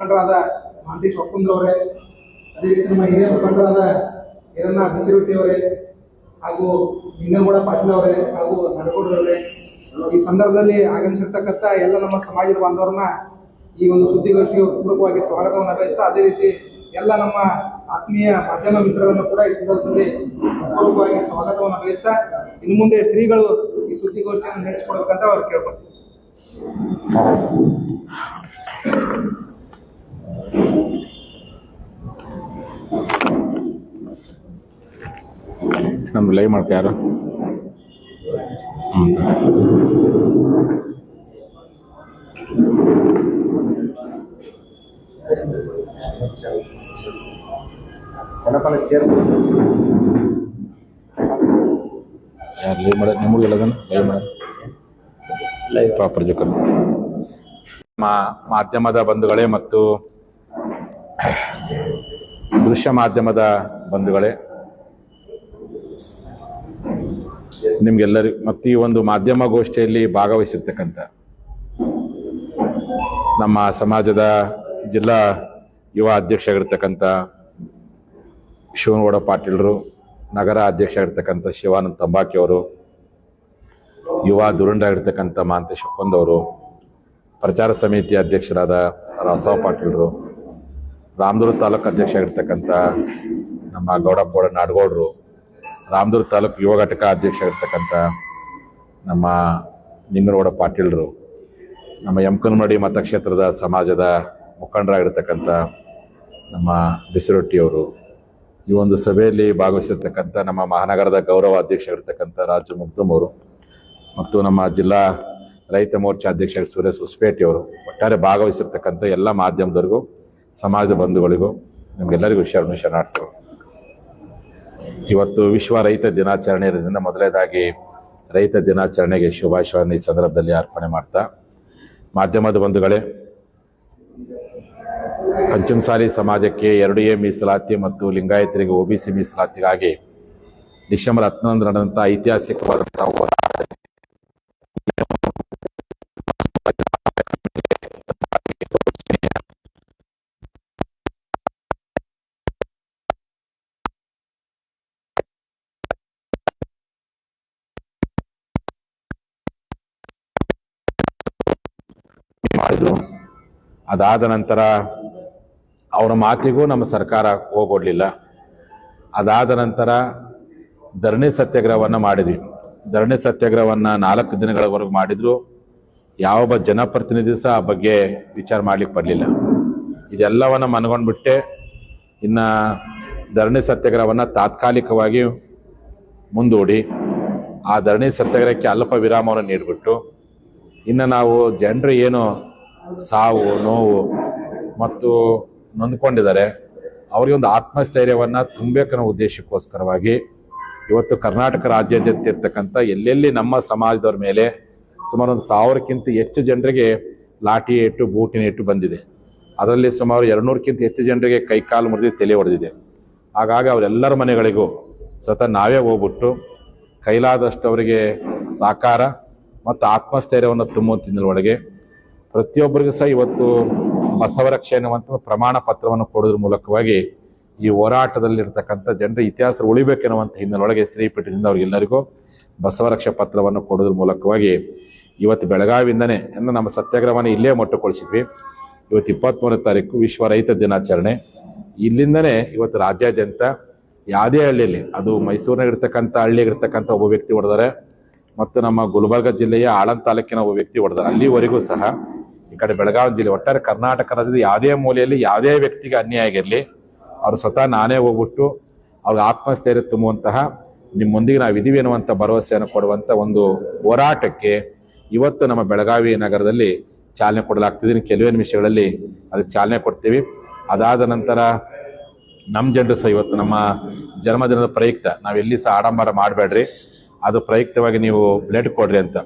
ಮುಖಂಡರಾದ ಮಾಂತೇಶ್ ಒಪ್ಪಂದ್ರವರೇ, ಅದೇ ರೀತಿ ನಮ್ಮ ಹಿರಿಯ ಮುಖಂಡರಾದ ಹಿರಣ್ಣ ಬಿಸಿರೊಟ್ಟಿ ಅವರೇ ಹಾಗೂ ನಿಂಗನಗೌಡ ಪಾಟೀಲ್ ಅವರೇ ಹಾಗೂ ನಡಗೌಡರವರೇ, ಈ ಸಂದರ್ಭದಲ್ಲಿ ಆಗಮಿಸಿರ್ತಕ್ಕಂಥ ಎಲ್ಲ ನಮ್ಮ ಸಮಾಜದ ಬಾಂಧವರನ್ನ ಈ ಒಂದು ಸುದ್ದಿಗೋಷ್ಠಿಗೆ ಪೂರ್ವಕವಾಗಿ ಸ್ವಾಗತವನ್ನು ಬಯಸ್ತಾ, ಅದೇ ರೀತಿ ಎಲ್ಲ ನಮ್ಮ ಆತ್ಮೀಯ ಮಾಧ್ಯಮ ಮಿತ್ರರನ್ನು ಕೂಡ ಈ ಸಂದರ್ಭದಲ್ಲಿ ಪೂರ್ವಕವಾಗಿ ಸ್ವಾಗತವನ್ನು ಬಯಸ್ತಾ, ಇನ್ನು ಮುಂದೆ ಶ್ರೀಗಳು ಈ ಸುದ್ದಿಗೋಷ್ಠಿಯನ್ನು ನಡೆಸಿಕೊಡ್ಬೇಕಂತ ಅವ್ರು ಕೇಳ್ಕೊಳ್ತೀವಿ. ನಮ್ದು ಲೈವ್ ಮಾಡ್ಕ ಯಾರು ಯಾರು ಲೈವ್ ಮಾಡ ನಿಮಗೆಲ್ಲ ಲೈವ್ ಮಾಡ ಲೈವ್ ಪ್ರಾಪರ್ ಜೊತೆ ಮಾಧ್ಯಮದ ಬಂಧುಗಳೇ ಮತ್ತು ದೃಶ್ಯ ಮಾಧ್ಯಮದ ಬಂಧುಗಳೇ, ನಿಮ್ಗೆಲ್ಲರಿಗೂ ಮತ್ತು ಈ ಒಂದು ಮಾಧ್ಯಮ ಗೋಷ್ಠಿಯಲ್ಲಿ ಭಾಗವಹಿಸಿರ್ತಕ್ಕಂಥ ನಮ್ಮ ಸಮಾಜದ ಜಿಲ್ಲಾ ಯುವ ಅಧ್ಯಕ್ಷ ಆಗಿರ್ತಕ್ಕಂಥ ಶಿವನಗೌಡ ಪಾಟೀಲರು, ನಗರ ಅಧ್ಯಕ್ಷ ಆಗಿರ್ತಕ್ಕಂಥ ಶಿವಾನಂದ ತಂಬಾಕಿ ಅವರು, ಯುವ ಧುರಂಡ ಆಗಿರ್ತಕ್ಕಂಥ ಮಾಂತೇಶ್ ಒಪ್ಪಂದವರು, ಪ್ರಚಾರ ಸಮಿತಿ ಅಧ್ಯಕ್ಷರಾದ ರಾಸವ ಪಾಟೀಲರು, ರಾಮದುರ್ಗ ತಾಲೂಕು ಅಧ್ಯಕ್ಷ ಆಗಿರ್ತಕ್ಕಂಥ ನಮ್ಮ ಗೌಡಪ್ಪ ನಾಡಗೌಡರು, ರಾಮದುರ್ಗ ತಾಲೂಕು ಯುವ ಘಟಕ ಅಧ್ಯಕ್ಷ ಆಗಿರ್ತಕ್ಕಂಥ ನಮ್ಮ ನಿಂಗನಗೌಡ ಪಾಟೀಲರು, ನಮ್ಮ ಯಮಕನಮರಡಿ ಮತಕ್ಷೇತ್ರದ ಸಮಾಜದ ಮುಖಂಡರಾಗಿರ್ತಕ್ಕಂಥ ನಮ್ಮ ಬಿಸಿರೊಟ್ಟಿಯವರು, ಈ ಒಂದು ಸಭೆಯಲ್ಲಿ ಭಾಗವಹಿಸಿರ್ತಕ್ಕಂಥ ನಮ್ಮ ಮಹಾನಗರದ ಗೌರವ ಅಧ್ಯಕ್ಷ ಆಗಿರ್ತಕ್ಕಂಥ ರಾಜು ಮುಗ್ದಮ್ ಅವರು ಮತ್ತು ನಮ್ಮ ಜಿಲ್ಲಾ ರೈತ ಮೋರ್ಚಾ ಅಧ್ಯಕ್ಷ ಸುರೇಶ್ ಹೊಸಪೇಟೆಯವರು, ಒಟ್ಟಾರೆ ಭಾಗವಹಿಸಿರ್ತಕ್ಕಂಥ ಎಲ್ಲ ಮಾಧ್ಯಮದವರಿಗೂ ಸಮಾಜದ ಬಂಧುಗಳಿಗೂ ನಿಮಗೆಲ್ಲರಿಗೂ ಶರಣಾರ್ಥಿಗಳು. ಇವತ್ತು ವಿಶ್ವ ರೈತ ದಿನಾಚರಣೆ ಇರೋದ್ರಿಂದ ಮೊದಲನೇದಾಗಿ ರೈತ ದಿನಾಚರಣೆಗೆ ಶುಭಾಶಯವನ್ನು ಈ ಸಂದರ್ಭದಲ್ಲಿ ಅರ್ಪಣೆ ಮಾಡ್ತಾ, ಮಾಧ್ಯಮದ ಬಂಧುಗಳೇ, ಪಂಚಮಸಾಲಿ ಸಮಾಜಕ್ಕೆ 2A ಮೀಸಲಾತಿ ಮತ್ತು ಲಿಂಗಾಯತರಿಗೆ OBC ಮೀಸಲಾತಿಗಾಗಿ ಡಿಸೆಂಬರ್ 11 ನಡೆದಂಥ ಐತಿಹಾಸಿಕವಾದಂಥ ಮಾಡಿದ್ರು. ಅದಾದ ನಂತರ ಅವರ ಮಾತಿಗೂ ನಮ್ಮ ಸರ್ಕಾರ ಹೋಗೊಡ್ಲಿಲ್ಲ. ಅದಾದ ನಂತರ ಧರಣಿ ಸತ್ಯಾಗ್ರಹವನ್ನು ಮಾಡಿದ್ವಿ. ಧರಣಿ ಸತ್ಯಾಗ್ರಹವನ್ನು 4 ದಿನಗಳವರೆಗೂ ಮಾಡಿದ್ರು. ಯಾವೊಬ್ಬ ಜನಪ್ರತಿನಿಧಿ ಸಹ ಆ ಬಗ್ಗೆ ವಿಚಾರ ಮಾಡ್ಲಿಕ್ಕೆ ಬರಲಿಲ್ಲ. ಇದೆಲ್ಲವನ್ನು ಮನಗೊಂಡ್ಬಿಟ್ಟೆ ಇನ್ನು ಧರಣಿ ಸತ್ಯಾಗ್ರಹವನ್ನು ತಾತ್ಕಾಲಿಕವಾಗಿ ಮುಂದೂಡಿ ಆ ಧರಣಿ ಸತ್ಯಾಗ್ರಹಕ್ಕೆ ಅಲ್ಪ ವಿರಾಮವನ್ನು ನೀಡಿಬಿಟ್ಟು, ಇನ್ನು ನಾವು ಜನರು ಏನು ಸಾವು ನೋವು ಮತ್ತು ನೊಂದ್ಕೊಂಡಿದ್ದಾರೆ ಅವರಿಗೆ ಒಂದು ಆತ್ಮಸ್ಥೈರ್ಯವನ್ನು ತುಂಬಬೇಕನ್ನೋ ಉದ್ದೇಶಕ್ಕೋಸ್ಕರವಾಗಿ ಇವತ್ತು ಕರ್ನಾಟಕ ರಾಜ್ಯಾದ್ಯಂತ ಇರ್ತಕ್ಕಂಥ ಎಲ್ಲೆಲ್ಲಿ ನಮ್ಮ ಸಮಾಜದವ್ರ ಮೇಲೆ ಸುಮಾರು 1000ಕ್ಕಿಂತ ಹೆಚ್ಚು ಜನರಿಗೆ ಲಾಠಿ ಏಟು ಬೂಟಿನ ಏಟು ಬಂದಿದೆ. ಅದರಲ್ಲಿ ಸುಮಾರು 200ಕ್ಕಿಂತ ಹೆಚ್ಚು ಜನರಿಗೆ ಕೈಕಾಲು ಮುರಿದು ತಲೆ ಹೊಡೆದಿದೆ. ಹಾಗಾಗಿ ಅವರೆಲ್ಲರ ಮನೆಗಳಿಗೂ ಸ್ವತಃ ನಾವೇ ಹೋಗ್ಬಿಟ್ಟು ಕೈಲಾದಷ್ಟು ಅವರಿಗೆ ಸಾಕಾರ ಮತ್ತು ಆತ್ಮಸ್ಥೈರ್ಯವನ್ನು ತುಂಬುವಂಥ ಹಿನ್ನೆಲೆಯೊಳಗೆ ಪ್ರತಿಯೊಬ್ಬರಿಗೂ ಸಹ ಇವತ್ತು ಬಸವರಕ್ಷೆ ಎನ್ನುವಂಥ ಪ್ರಮಾಣ ಪತ್ರವನ್ನು ಕೊಡೋದ್ರ ಮೂಲಕವಾಗಿ ಈ ಹೋರಾಟದಲ್ಲಿರ್ತಕ್ಕಂಥ ಜನರ ಇತಿಹಾಸ ಉಳಿಬೇಕೆನ್ನುವಂಥ ಹಿನ್ನೆಲೆಯೊಳಗೆ ಶ್ರೀಪೀಠದಿಂದ ಅವರಿಗೆಲ್ಲರಿಗೂ ಬಸವರಕ್ಷೆ ಪತ್ರವನ್ನು ಕೊಡೋದ್ರ ಮೂಲಕವಾಗಿ ಇವತ್ತು ಬೆಳಗಾವಿಯಿಂದನೇ ನಮ್ಮ ಸತ್ಯಾಗ್ರಹವನ್ನು ಇಲ್ಲೇ ಮೊಟ್ಟುಗೊಳಿಸಿದ್ವಿ. ಇವತ್ತು 23ನೇ ತಾರೀಕು ವಿಶ್ವ ರೈತ ದಿನಾಚರಣೆ. ಇಲ್ಲಿಂದನೇ ಇವತ್ತು ರಾಜ್ಯಾದ್ಯಂತ ಯಾವುದೇ ಹಳ್ಳಿಯಲ್ಲಿ, ಅದು ಮೈಸೂರಿನಾಗಿರ್ತಕ್ಕಂಥ ಹಳ್ಳಿಯಾಗಿರ್ತಕ್ಕಂಥ ಒಬ್ಬ ವ್ಯಕ್ತಿ ಹೊಡೆದಾರೆ ಮತ್ತು ನಮ್ಮ ಗುಲ್ಬರ್ಗ ಜಿಲ್ಲೆಯ ಆಳಂದ ತಾಲೂಕಿನ ಒಬ್ಬ ವ್ಯಕ್ತಿ ಹೊಡೆದಾರೆ. ಅಲ್ಲಿವರೆಗೂ ಸಹ ಈ ಕಡೆ ಬೆಳಗಾವಿ ಜಿಲ್ಲೆ ಒಟ್ಟಾರೆ ಕರ್ನಾಟಕ ರಾಜ್ಯದ ಯಾವುದೇ ಮೂಲೆಯಲ್ಲಿ ಯಾವುದೇ ವ್ಯಕ್ತಿಗೆ ಅನ್ಯಾಯ ಆಗಿರಲಿ, ಅವರು ಸ್ವತಃ ನಾನೇ ಹೋಗ್ಬಿಟ್ಟು ಅವ್ರಿಗೆ ಆತ್ಮಸ್ಥೈರ್ಯ ತುಂಬುವಂತಹ ನಿಮ್ಮೊಂದಿಗೆ ನಾವಿದ್ದೀವಿ ಅನ್ನುವಂಥ ಭರವಸೆಯನ್ನು ಕೊಡುವಂಥ ಒಂದು ಹೋರಾಟಕ್ಕೆ ಇವತ್ತು ನಮ್ಮ ಬೆಳಗಾವಿ ನಗರದಲ್ಲಿ ಚಾಲನೆ ಕೊಡಲಾಗ್ತಿದೆ. ಕೆಲವೇ ನಿಮಿಷಗಳಲ್ಲಿ ಅದಕ್ಕೆ ಚಾಲನೆ ಕೊಡ್ತೀವಿ. ಅದಾದ ನಂತರ ನಮ್ಮ ಜನರು ಸಹ ಇವತ್ತು ನಮ್ಮ ಜನ್ಮದಿನದ ಪ್ರಯುಕ್ತ ನಾವೆಲ್ಲಿ ಸಹ ಆಡಂಬರ ಮಾಡಬೇಡ್ರಿ, ಅದು ಪ್ರಯುಕ್ತವಾಗಿ ನೀವು ಬ್ಲಡ್ ಕೊಡ್ರಿ ಅಂತ.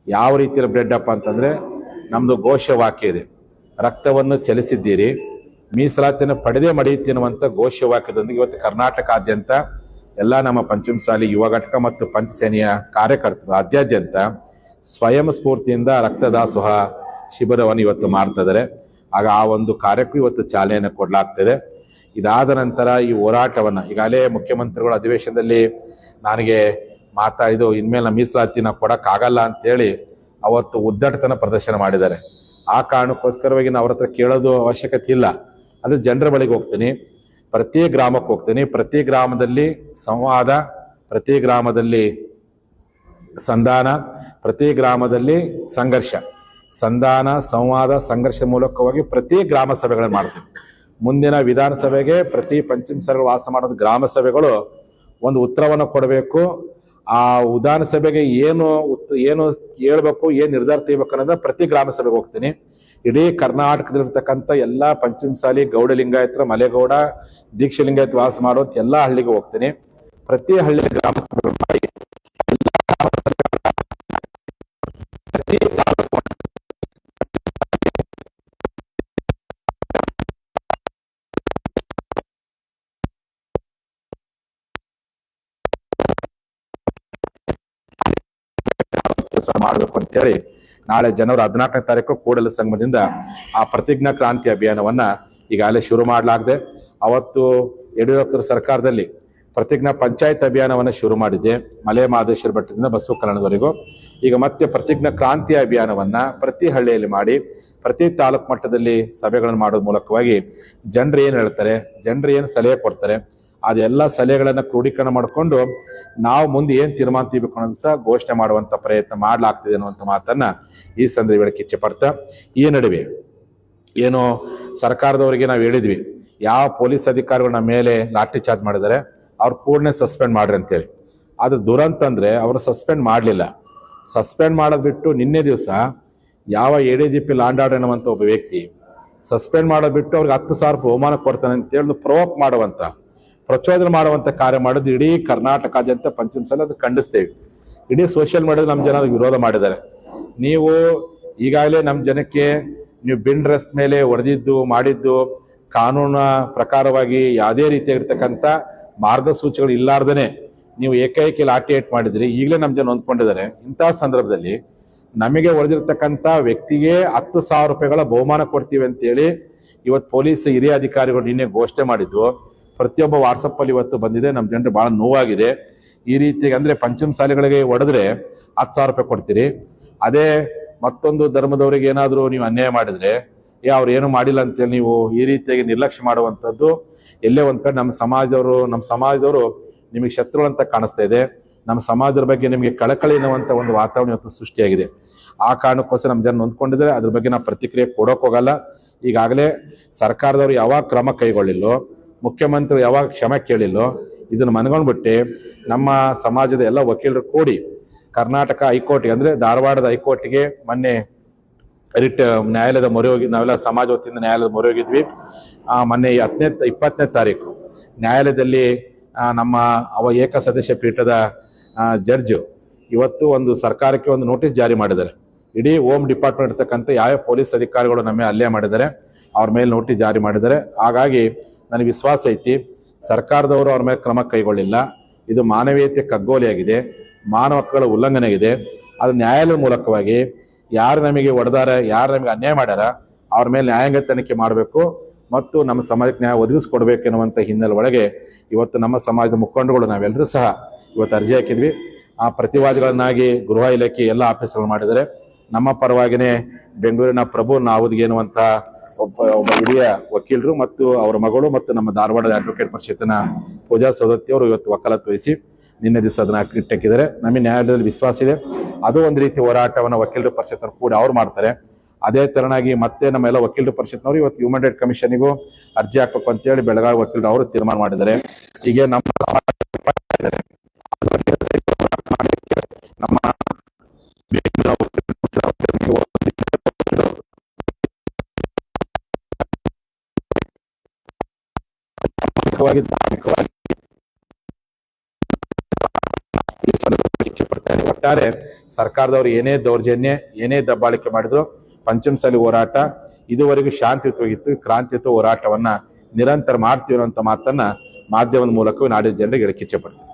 ಯಾವ ರೀತಿಯಲ್ಲಿ ಬ್ಲಡ್ ಅಪ್ಪ ಅಂತಂದರೆ ನಮ್ಮದು ಘೋಷವಾಕ್ಯ ಇದೆ, ರಕ್ತವನ್ನು ಚಲಿಸಿದ್ದೀರಿ ಮೀಸಲಾತಿಯನ್ನು ಪಡೆದೇ ಮಡಿಯುತ್ತೆ ಅನ್ನುವಂಥ ಘೋಷವಾಕ್ಯದೊಂದಿಗೆ ಇವತ್ತು ಕರ್ನಾಟಕಾದ್ಯಂತ ಎಲ್ಲ ನಮ್ಮ ಪಂಚಮಸಾಲಿ ಯುವ ಘಟಕ ಮತ್ತು ಪಂಚಸೇನೆಯ ಕಾರ್ಯಕರ್ತರು ರಾಜ್ಯಾದ್ಯಂತ ಸ್ವಯಂ ಸ್ಫೂರ್ತಿಯಿಂದ ರಕ್ತದಾಸೋಹ ಶಿಬಿರವನ್ನು ಇವತ್ತು ಮಾಡ್ತಾ ಇದ್ದಾರೆ. ಆಗ ಆ ಒಂದು ಕಾರ್ಯಕ್ಕೂ ಇವತ್ತು ಚಾಲನೆಯನ್ನು ಕೊಡಲಾಗ್ತಿದೆ. ಇದಾದ ನಂತರ ಈ ಹೋರಾಟವನ್ನ ಈಗಾಗಲೇ ಮುಖ್ಯಮಂತ್ರಿಗಳ ಅಧಿವೇಶನದಲ್ಲಿ ನನಗೆ ಮಾತಾಡಿದು ಇನ್ಮೇಲೆ ನಮ್ಮ ಮೀಸಲಾತಿನ ಕೊಡಕ್ಕಾಗಲ್ಲ ಅಂತೇಳಿ ಅವತ್ತು ಉದ್ದಟತನ ಪ್ರದರ್ಶನ ಮಾಡಿದ್ದಾರೆ. ಆ ಕಾರಣಕ್ಕೋಸ್ಕರವಾಗಿ ನಾವು ಅವ್ರ ಹತ್ರ ಕೇಳೋದು ಅವಶ್ಯಕತೆ ಇಲ್ಲ. ಅದು ಜನರ ಬಳಿಗೆ ಹೋಗ್ತೀನಿ, ಪ್ರತಿ ಗ್ರಾಮಕ್ಕೆ ಹೋಗ್ತೀನಿ, ಪ್ರತಿ ಗ್ರಾಮದಲ್ಲಿ ಸಂವಾದ, ಪ್ರತಿ ಗ್ರಾಮದಲ್ಲಿ ಸಂಧಾನ, ಪ್ರತಿ ಗ್ರಾಮದಲ್ಲಿ ಸಂಘರ್ಷ, ಸಂಧಾನ, ಸಂವಾದ, ಸಂಘರ್ಷ ಮೂಲಕವಾಗಿ ಪ್ರತಿ ಗ್ರಾಮ ಸಭೆಗಳನ್ನು ಮಾಡ್ತೀವಿ. ಮುಂದಿನ ವಿಧಾನಸಭೆಗೆ ಪ್ರತಿ ಪಂಚಮಸಾಲಿಗಳು ವಾಸ ಮಾಡೋದು ಗ್ರಾಮ ಸಭೆಗಳು ಒಂದು ಉತ್ತರವನ್ನು ಕೊಡಬೇಕು. ಆ ವಿಧಾನಸಭೆಗೆ ಏನು ಹೇಳ್ಬೇಕು, ಏನು ನಿರ್ಧಾರ ತೆಗಿಬೇಕು ಅನ್ನೋದ ಪ್ರತಿ ಗ್ರಾಮ ಸಭೆಗೆ ಹೋಗ್ತೀನಿ. ಇಡೀ ಕರ್ನಾಟಕದಲ್ಲಿರ್ತಕ್ಕಂಥ ಎಲ್ಲ ಪಂಚಮಸಾಲಿ, ಗೌಡ ಲಿಂಗಾಯತರ, ಮಲೆಗೌಡ, ದೀಕ್ಷಾ ಲಿಂಗಾಯತ ವಾಸ ಮಾಡೋದು ಎಲ್ಲ ಹಳ್ಳಿಗೆ ಹೋಗ್ತೀನಿ. ಪ್ರತಿ ಹಳ್ಳಿ ಗ್ರಾಮ ಸಭೆಗಳು ಮಾಡಿ ಮಾಡಬೇಕು ಅಂತೇಳಿ ನಾಳೆ ಜನವರಿ 14ನೇ ತಾರೀಕು ಕೂಡಲ ಸಂಗಮದಿಂದ ಆ ಪ್ರತಿಜ್ಞಾ ಕ್ರಾಂತಿ ಅಭಿಯಾನವನ್ನ ಈಗಾಗಲೇ ಶುರು ಮಾಡಲಾಗಿದೆ. ಅವತ್ತು ಯಡಿಯೂರಪ್ಪರ ಸರ್ಕಾರದಲ್ಲಿ ಪ್ರತಿಜ್ಞಾ ಪಂಚಾಯತ್ ಅಭಿಯಾನವನ್ನ ಶುರು ಮಾಡಿದೆ, ಮಲೆ ಮಹದೇಶ್ವರ ಬೆಟ್ಟದಿಂದ ಬಸವ ಕಲ್ಯಾಣದವರೆಗೂ. ಈಗ ಮತ್ತೆ ಪ್ರತಿಜ್ಞಾ ಕ್ರಾಂತಿ ಅಭಿಯಾನವನ್ನ ಪ್ರತಿ ಹಳ್ಳಿಯಲ್ಲಿ ಮಾಡಿ ಪ್ರತಿ ತಾಲೂಕು ಮಟ್ಟದಲ್ಲಿ ಸಭೆಗಳನ್ನು ಮಾಡೋದ್ರ ಮೂಲಕವಾಗಿ ಜನರು ಏನು ಹೇಳ್ತಾರೆ, ಜನರು ಏನು ಸಲಹೆ ಕೊಡ್ತಾರೆ, ಅದೆಲ್ಲ ಸಲಹೆಗಳನ್ನ ಕ್ರೋಢೀಕರಣ ಮಾಡಿಕೊಂಡು ನಾವು ಮುಂದೆ ಏನ್ ತೀರ್ಮಾನ ತೆಗಿಬೇಕು ಅನ್ನೋದು ಸಹ ಘೋಷಣೆ ಮಾಡುವಂತ ಪ್ರಯತ್ನ ಮಾಡ್ಲಾಗ್ತಿದೆ ಅನ್ನುವಂಥ ಮಾತನ್ನ ಈ ಸಂದರ್ಭ ಹೇಳಕ್ಕೆ ಇಚ್ಛೆ ಪಡ್ತಾ, ಈ ನಡುವೆ ಏನು ಸರ್ಕಾರದವರಿಗೆ ನಾವು ಹೇಳಿದ್ವಿ, ಯಾವ ಪೊಲೀಸ್ ಅಧಿಕಾರಿಗಳು ನಮ್ಮ ಮೇಲೆ ಲಾಠಿ ಚಾರ್ಜ್ ಮಾಡಿದ್ದಾರೆ ಅವ್ರು ಕೂಡಲೇ ಸಸ್ಪೆಂಡ್ ಮಾಡ್ರಿ ಅಂತೇಳಿ. ಅದು ದುರಂತ ಅಂದ್ರೆ ಅವರು ಸಸ್ಪೆಂಡ್ ಮಾಡಲಿಲ್ಲ. ಸಸ್ಪೆಂಡ್ ಮಾಡೋದು ಬಿಟ್ಟು ನಿನ್ನೆ ದಿವಸ ಯಾವ ADGP ಲಾಂಡ್ ಆರ್ಡರ್ ಅನ್ನುವಂಥ ಒಬ್ಬ ವ್ಯಕ್ತಿ ಸಸ್ಪೆಂಡ್ ಮಾಡೋದು ಬಿಟ್ಟು ಅವ್ರಿಗೆ 10,000 ರೂಪಾಯಿ ಬಹುಮಾನ ಕೊಡ್ತಾನೆ ಅಂತ ಹೇಳಿ ಪ್ರವೋಕ್ ಮಾಡುವಂತ, ಪ್ರಚೋದನೆ ಮಾಡುವಂತ ಕಾರ್ಯ ಮಾಡೋದು ಇಡೀ ಕರ್ನಾಟಕಾದ್ಯಂತ ಪಂಚಮಸಾಲಿ ಅದು ಖಂಡಿಸ್ತೇವೆ. ಇಡೀ ಸೋಷಿಯಲ್ ಮೀಡಿಯಾದಲ್ಲಿ ನಮ್ಮ ಜನ ವಿರೋಧ ಮಾಡಿದ್ದಾರೆ. ನೀವು ಈಗಾಗಲೇ ನಮ್ಮ ಜನಕ್ಕೆ ನೀವು ಬಿನ್ ಡ್ರೆಸ್ ಮೇಲೆ ಹೊಡೆದಿದ್ದು ಮಾಡಿದ್ದು ಕಾನೂನ ಪ್ರಕಾರವಾಗಿ ಯಾವುದೇ ರೀತಿಯಾಗಿರ್ತಕ್ಕಂಥ ಮಾರ್ಗಸೂಚಿಗಳು ಇಲ್ಲಾರ್ದೇನೆ ನೀವು ಏಕೈಕಿ ಲಾಠಿ ಏಟ್ ಮಾಡಿದ್ರಿ. ಈಗಲೇ ನಮ್ಮ ಜನ ಹೊಂದ್ಕೊಂಡಿದ್ದಾರೆ. ಇಂತಹ ಸಂದರ್ಭದಲ್ಲಿ ನಮಗೆ ಹೊಡೆದಿರ್ತಕ್ಕಂಥ ವ್ಯಕ್ತಿಗೆ 10,000 ರೂಪಾಯಿಗಳ ಬಹುಮಾನ ಕೊಡ್ತೀವಿ ಅಂತೇಳಿ ಇವತ್ತು ಪೊಲೀಸ್ ಹಿರಿಯ ಅಧಿಕಾರಿಗಳು ನಿನ್ನೆ ಘೋಷಣೆ ಮಾಡಿದ್ದು ಪ್ರತಿಯೊಬ್ಬ ವಾಟ್ಸಪ್ ಅಲ್ಲಿ ಇವತ್ತು ಬಂದಿದೆ. ನಮ್ಮ ಜನರು ಬಹಳ ನೋವಾಗಿದೆ. ಈ ರೀತಿಯಾಗಿ ಅಂದ್ರೆ ಪಂಚಮಸಾಲಿಗಳಿಗೆ ಹೊಡೆದ್ರೆ 10,000 ರೂಪಾಯಿ ಕೊಡ್ತೀರಿ, ಅದೇ ಮತ್ತೊಂದು ಧರ್ಮದವರಿಗೆ ಏನಾದ್ರು ನೀವು ಅನ್ಯಾಯ ಮಾಡಿದ್ರೆ ಅವ್ರು ಏನು ಮಾಡಿಲ್ಲ ಅಂತೇಳಿ ನೀವು ಈ ರೀತಿಯಾಗಿ ನಿರ್ಲಕ್ಷ್ಯ ಮಾಡುವಂಥದ್ದು ಎಲ್ಲೇ ಒಂದ್ ಕಡೆ ನಮ್ಮ ಸಮಾಜದವರು ನಿಮಗೆ ಶತ್ರುಗಳಂತ ಕಾಣಿಸ್ತಾ ಇದೆ. ನಮ್ಮ ಸಮಾಜದ ಬಗ್ಗೆ ನಿಮಗೆ ಕಳಕಳಿ ಎನ್ನುವಂತ ಒಂದು ವಾತಾವರಣ ಇವತ್ತು ಸೃಷ್ಟಿಯಾಗಿದೆ. ಆ ಕಾರಣಕ್ಕೋಸ್ಕರ ನಮ್ಮ ಜನ ನೊಂದ್ಕೊಂಡಿದ್ರೆ ಅದ್ರ ಬಗ್ಗೆ ನಾವು ಪ್ರತಿಕ್ರಿಯೆ ಕೊಡೋಕ್ ಹೋಗಲ್ಲ. ಈಗಾಗಲೇ ಸರ್ಕಾರದವರು ಯಾವಾಗ ಕ್ರಮ ಕೈಗೊಳ್ಳಿಲ್ಲೋ, ಮುಖ್ಯಮಂತ್ರಿ ಯಾವಾಗ ಕ್ಷಮೆ ಕೇಳಿಲ್ಲೋ, ಇದನ್ನು ಮನಗೊಂಡ್ಬಿಟ್ಟು ನಮ್ಮ ಸಮಾಜದ ಎಲ್ಲ ವಕೀಲರು ಕೂಡಿ ಕರ್ನಾಟಕ ಹೈಕೋರ್ಟ್ಗೆ ಅಂದ್ರೆ ಧಾರವಾಡದ ಹೈಕೋರ್ಟ್ಗೆ ಮೊನ್ನೆ ನ್ಯಾಯಾಲಯದ ಮೊರೆ ಹೋಗಿ ನಾವೆಲ್ಲ ಸಮಾಜ ವತಿಯಿಂದ ನ್ಯಾಯಾಲಯದ ಮೊರೆ ಹೋಗಿದ್ವಿ. ಮೊನ್ನೆ 20ನೇ ತಾರೀಕು ನ್ಯಾಯಾಲಯದಲ್ಲಿ ನಮ್ಮ ಏಕ ಸದಸ್ಯ ಪೀಠದ ಜಡ್ಜ್ ಇವತ್ತು ಒಂದು ಸರ್ಕಾರಕ್ಕೆ ಒಂದು ನೋಟಿಸ್ ಜಾರಿ ಮಾಡಿದ್ದಾರೆ. ಇಡೀ ಹೋಮ್ ಡಿಪಾರ್ಟ್ಮೆಂಟ್ ಇರ್ತಕ್ಕಂಥ ಯಾವ ಪೊಲೀಸ್ ಅಧಿಕಾರಿಗಳು ನಮ್ಮ ಮೇಲೆ ಹಲ್ಲೆ ಮಾಡಿದ್ದಾರೆ ಅವ್ರ ಮೇಲೆ ನೋಟಿಸ್ ಜಾರಿ ಮಾಡಿದ್ದಾರೆ. ಹಾಗಾಗಿ ನನಗೆ ವಿಶ್ವಾಸ ಐತಿ ಸರ್ಕಾರದವರು ಅವ್ರ ಮೇಲೆ ಕ್ರಮ ಕೈಗೊಳ್ಳಿಲ್ಲ. ಇದು ಮಾನವೀಯತೆ ಕಗ್ಗೋಲೆಯಾಗಿದೆ, ಮಾನವ ಹಕ್ಕುಗಳ ಉಲ್ಲಂಘನೆ ಆಗಿದೆ. ಅದು ನ್ಯಾಯಾಲಯದ ಮೂಲಕವಾಗಿ ಯಾರು ನಮಗೆ ಹೊಡೆದಾರ, ಯಾರು ನಮಗೆ ಅನ್ಯಾಯ ಮಾಡ್ಯಾರ ಅವ್ರ ಮೇಲೆ ನ್ಯಾಯಾಂಗ ತನಿಖೆ ಮಾಡಬೇಕು ಮತ್ತು ನಮ್ಮ ಸಮಾಜಕ್ಕೆ ನ್ಯಾಯ ಒದಗಿಸ್ಕೊಡ್ಬೇಕು ಎನ್ನುವಂಥ ಹಿನ್ನೆಲೆ ಒಳಗೆ ಇವತ್ತು ನಮ್ಮ ಸಮಾಜದ ಮುಖಂಡಗಳು ನಾವೆಲ್ಲರೂ ಸಹ ಇವತ್ತು ಅರ್ಜಿ ಹಾಕಿದ್ವಿ. ಆ ಪ್ರತಿವಾದಿಗಳನ್ನಾಗಿ ಗೃಹ ಇಲಾಖೆ ಎಲ್ಲ ಆಫೀಸರ್ಗಳು ಮಾಡಿದ್ದಾರೆ. ನಮ್ಮ ಪರವಾಗಿನೇ ಬೆಂಗಳೂರಿನ ಪ್ರಭು ನಾವುದ್ಗೆ ಎನ್ನುವಂಥ ಒಬ್ಬ ಹಿರಿಯ ವಕೀಲರು ಮತ್ತು ಅವರ ಮಗಳು ಮತ್ತು ನಮ್ಮ ಧಾರವಾಡದ ಅಡ್ವೊಕೇಟ್ ಪರಿಷತ್ತಿನ ಪೂಜಾ ಸೌದತ್ತಿ ಅವರು ಇವತ್ತು ವಕಾಲತ್ತು ವಹಿಸಿ ನಿನ್ನೆ ದಿವಸ ಅದನ್ನ ಇಟ್ಟಕ್ಕಿದ್ದಾರೆ. ನಮಗೆ ನ್ಯಾಯಾಲಯದಲ್ಲಿ ವಿಶ್ವಾಸ ಇದೆ. ಅದು ಒಂದು ರೀತಿ ಹೋರಾಟವನ್ನು ವಕೀಲರ ಪರಿಷತ್ನವರು ಕೂಡ ಅವ್ರು ಮಾಡ್ತಾರೆ. ಅದೇ ತರನಾಗಿ ಮತ್ತೆ ನಮ್ಮೆಲ್ಲ ವಕೀಲರ ಪರಿಷತ್ನವರು ಇವತ್ತು ಹ್ಯೂಮನ್ ರೈಟ್ ಕಮಿಷನ್ಗೂ ಅರ್ಜಿ ಹಾಕಬೇಕು ಅಂತೇಳಿ ಬೆಳಗಾವಿ ವಕೀಲರು ಅವರು ತೀರ್ಮಾನ ಮಾಡಿದ್ದಾರೆ. ಹೀಗೆ ನಮ್ಮ ಇಚ್ಛೆ ಪಡ್ತಾರೆ. ಒಟ್ಟಾರೆ ಸರ್ಕಾರದವರು ಏನೇ ದೌರ್ಜನ್ಯ, ಏನೇ ದಬ್ಬಾಳಿಕೆ ಮಾಡಿದ್ರು ಪಂಚಮಸಾಲಿ ಹೋರಾಟ ಇದುವರೆಗೂ ಶಾಂತಿಯುತವಾಗಿತ್ತು. ಕ್ರಾಂತಿಯುತ ಹೋರಾಟವನ್ನ ನಿರಂತರ ಮಾಡ್ತೀವಿ ಅನ್ನುವಂಥ ಮಾತನ್ನ ಮಾಧ್ಯಮದ ಮೂಲಕವೇ ನಾಡಿನ ಜನರಿಗೆ ಹೇಳಕ್ಕೆ ಇಚ್ಛೆ ಪಡ್ತೀವಿ.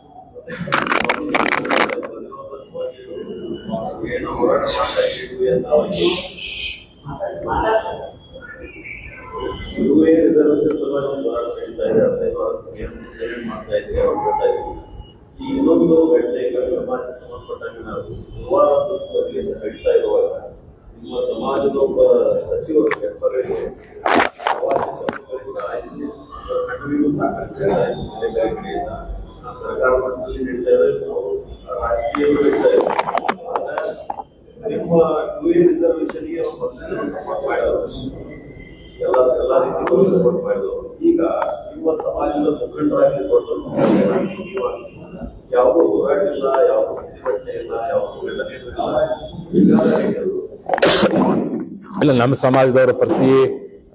ಇರುವೆ ರಿಸರ್ವೇಶನ್ ಸಲುವಾಗಿ ಒಂದು ಹೋರಾಟ ನಡೀತಾ ಇದೆ. 15 ಮಾಡ್ತಾ ಇದ್ದೀವಿ, ಅವ್ರು ಹೇಳ್ತಾ ಇದ್ದೀವಿ. ಈ ಇನ್ನೊಂದು ಘಟನೆಗಳ ಸಮಾಜಕ್ಕೆ ಸಂಬಂಧಪಟ್ಟಾಗ ನಾವು ಗುರುವಾರ ಅಧಿವೇಶನ ನಡೀತಾ ಇರುವಾಗ ನಿಮ್ಮ ಸಮಾಜದ ಒಬ್ಬ ಸಚಿವರು ಕೆಂಪರಿಗೆ ಕಟ್ಟಡಗಳು ಸಾಕಷ್ಟು ಜನ ಬೇರೆ ಕಡೆಯಿಂದ ಸರ್ಕಾರ ಮಟ್ಟದಲ್ಲಿ ನಡೀತಾ ಇದೆ, ರಾಜಕೀಯ ನಡೀತಾ ಇದೆ. ನಿಮ್ಮ ರಿಸರ್ವೇಶನ್ಗೆ ಸಪೋರ್ಟ್ ಮಾಡಿದವರು ಎಲ್ಲ ರೀತಿಯಲ್ಲೂ ಸಪೋರ್ಟ್ ಮಾಡಿದವರು. ಈಗ ನಿಮ್ಮ ಸಮಾಜದ ಮುಖಂಡರಾಗಿರ್ಬೋದು, ಯಾವುದೋ ಹೋರಾಟ ಇಲ್ಲ, ಯಾವುದೋ ಪ್ರತಿಭಟನೆ ಇಲ್ಲ, ಯಾವುದೋ ಇಲ್ಲ. ನಮ್ಮ ಸಮಾಜದವರು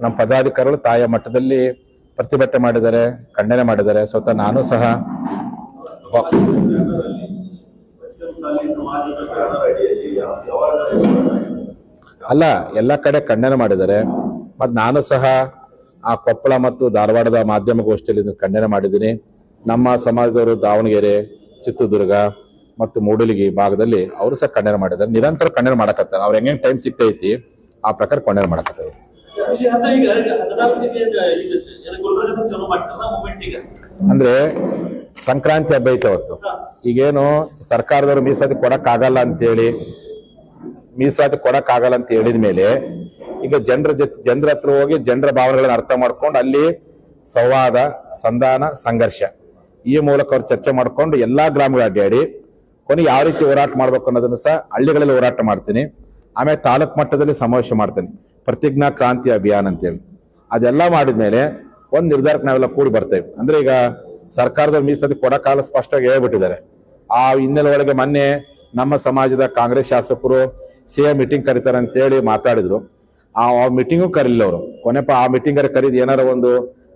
ನಮ್ಮ ಪದಾಧಿಕಾರಿಗಳು ತಾಯ ಮಟ್ಟದಲ್ಲಿ ಪ್ರತಿಭಟನೆ ಮಾಡಿದ್ದಾರೆ, ಖಂಡನೆ ಮಾಡಿದ್ದಾರೆ. ಸ್ವತಃ ನಾನು ಸಹ ಅಲ್ಲ, ಎಲ್ಲ ಕಡೆ ಖಂಡನೆ ಮಾಡಿದ್ದಾರೆ. ಮತ್ತು ನಾನು ಸಹ ಆ ಕೊಪ್ಪಳ ಮತ್ತು ಧಾರವಾಡದ ಮಾಧ್ಯಮಗೋಷ್ಠಿಯಲ್ಲಿ ಖಂಡನೆ ಮಾಡಿದ್ದೀನಿ. ನಮ್ಮ ಸಮಾಜದವರು ದಾವಣಗೆರೆ, ಚಿತ್ರದುರ್ಗ ಮತ್ತು ಮೂಡಲಗಿ ಭಾಗದಲ್ಲಿ ಅವರು ಸಹ ಖಂಡನೆ ಮಾಡಿದ್ದಾರೆ. ನಿರಂತರ ಖಂಡನೆ ಮಾಡಕತ್ತಾರೆ. ಅವ್ರು ಹೆಂಗೆ ಟೈಮ್ ಸಿಗ್ತೈತಿ ಆ ಪ್ರಕಾರ ಖಂಡನೆ ಮಾಡಕತ್ತಾರೆ. ಅಂದ್ರೆ ಸಂಕ್ರಾಂತಿ ಹಬ್ಬ ಐತೆ ಅವತ್ತು. ಈಗೇನು ಸರ್ಕಾರದವರು ಮೀಸಲಾತಿ ಕೊಡಕ್ಕಾಗಲ್ಲ ಅಂತ ಹೇಳಿದ ಮೇಲೆ ಈಗ ಜನರ ಹತ್ರ ಹೋಗಿ ಜನರ ಭಾವನೆಗಳನ್ನ ಅರ್ಥ ಮಾಡ್ಕೊಂಡು ಅಲ್ಲಿ ಸಂವಾದ, ಸಂಧಾನ, ಸಂಘರ್ಷ ಈ ಮೂಲಕ ಅವ್ರು ಚರ್ಚೆ ಮಾಡ್ಕೊಂಡು ಎಲ್ಲಾ ಗ್ರಾಮಗಳ ಅಡ್ಡಾಡಿ ಕೊನೆಗೆ ಯಾವ ರೀತಿ ಹೋರಾಟ ಮಾಡ್ಬೇಕು ಅನ್ನೋದನ್ನ ಸಹ ಹಳ್ಳಿಗಳಲ್ಲಿ ಹೋರಾಟ ಮಾಡ್ತೀನಿ. ಆಮೇಲೆ ತಾಲೂಕ್ ಮಟ್ಟದಲ್ಲಿ ಸಮಾವೇಶ ಮಾಡ್ತೀನಿ, ಪ್ರತಿಜ್ಞಾ ಕ್ರಾಂತಿ ಅಭಿಯಾನ ಅಂತೇಳಿ. ಅದೆಲ್ಲ ಮಾಡಿದ್ಮೇಲೆ ಒಂದ್ ನಿರ್ಧಾರಕ್ಕೆ ನಾವೆಲ್ಲ ಕೂಡಿ ಬರ್ತೇವೆ. ಅಂದ್ರೆ ಈಗ ಸರ್ಕಾರದ ಮೀಸಲಾತಿ ಕೊಡಕಾಲ ಸ್ಪಷ್ಟವಾಗಿ ಹೇಳ್ಬಿಟ್ಟಿದ್ದಾರೆ. ಆ ಹಿನ್ನೆಲೆ ಒಳಗೆ ಮೊನ್ನೆ ನಮ್ಮ ಸಮಾಜದ ಕಾಂಗ್ರೆಸ್ ಶಾಸಕರು ಸಿಎಂ ಮೀಟಿಂಗ್ ಕರೀತಾರೆ ಅಂತೇಳಿ ಮಾತಾಡಿದ್ರು. ಆ ಮೀಟಿಂಗು ಕರೀಲಿಲ್ಲ ಅವರು. ಆ ಮೀಟಿಂಗ್ ಕರೀದು ಏನಾರ ಒಂದು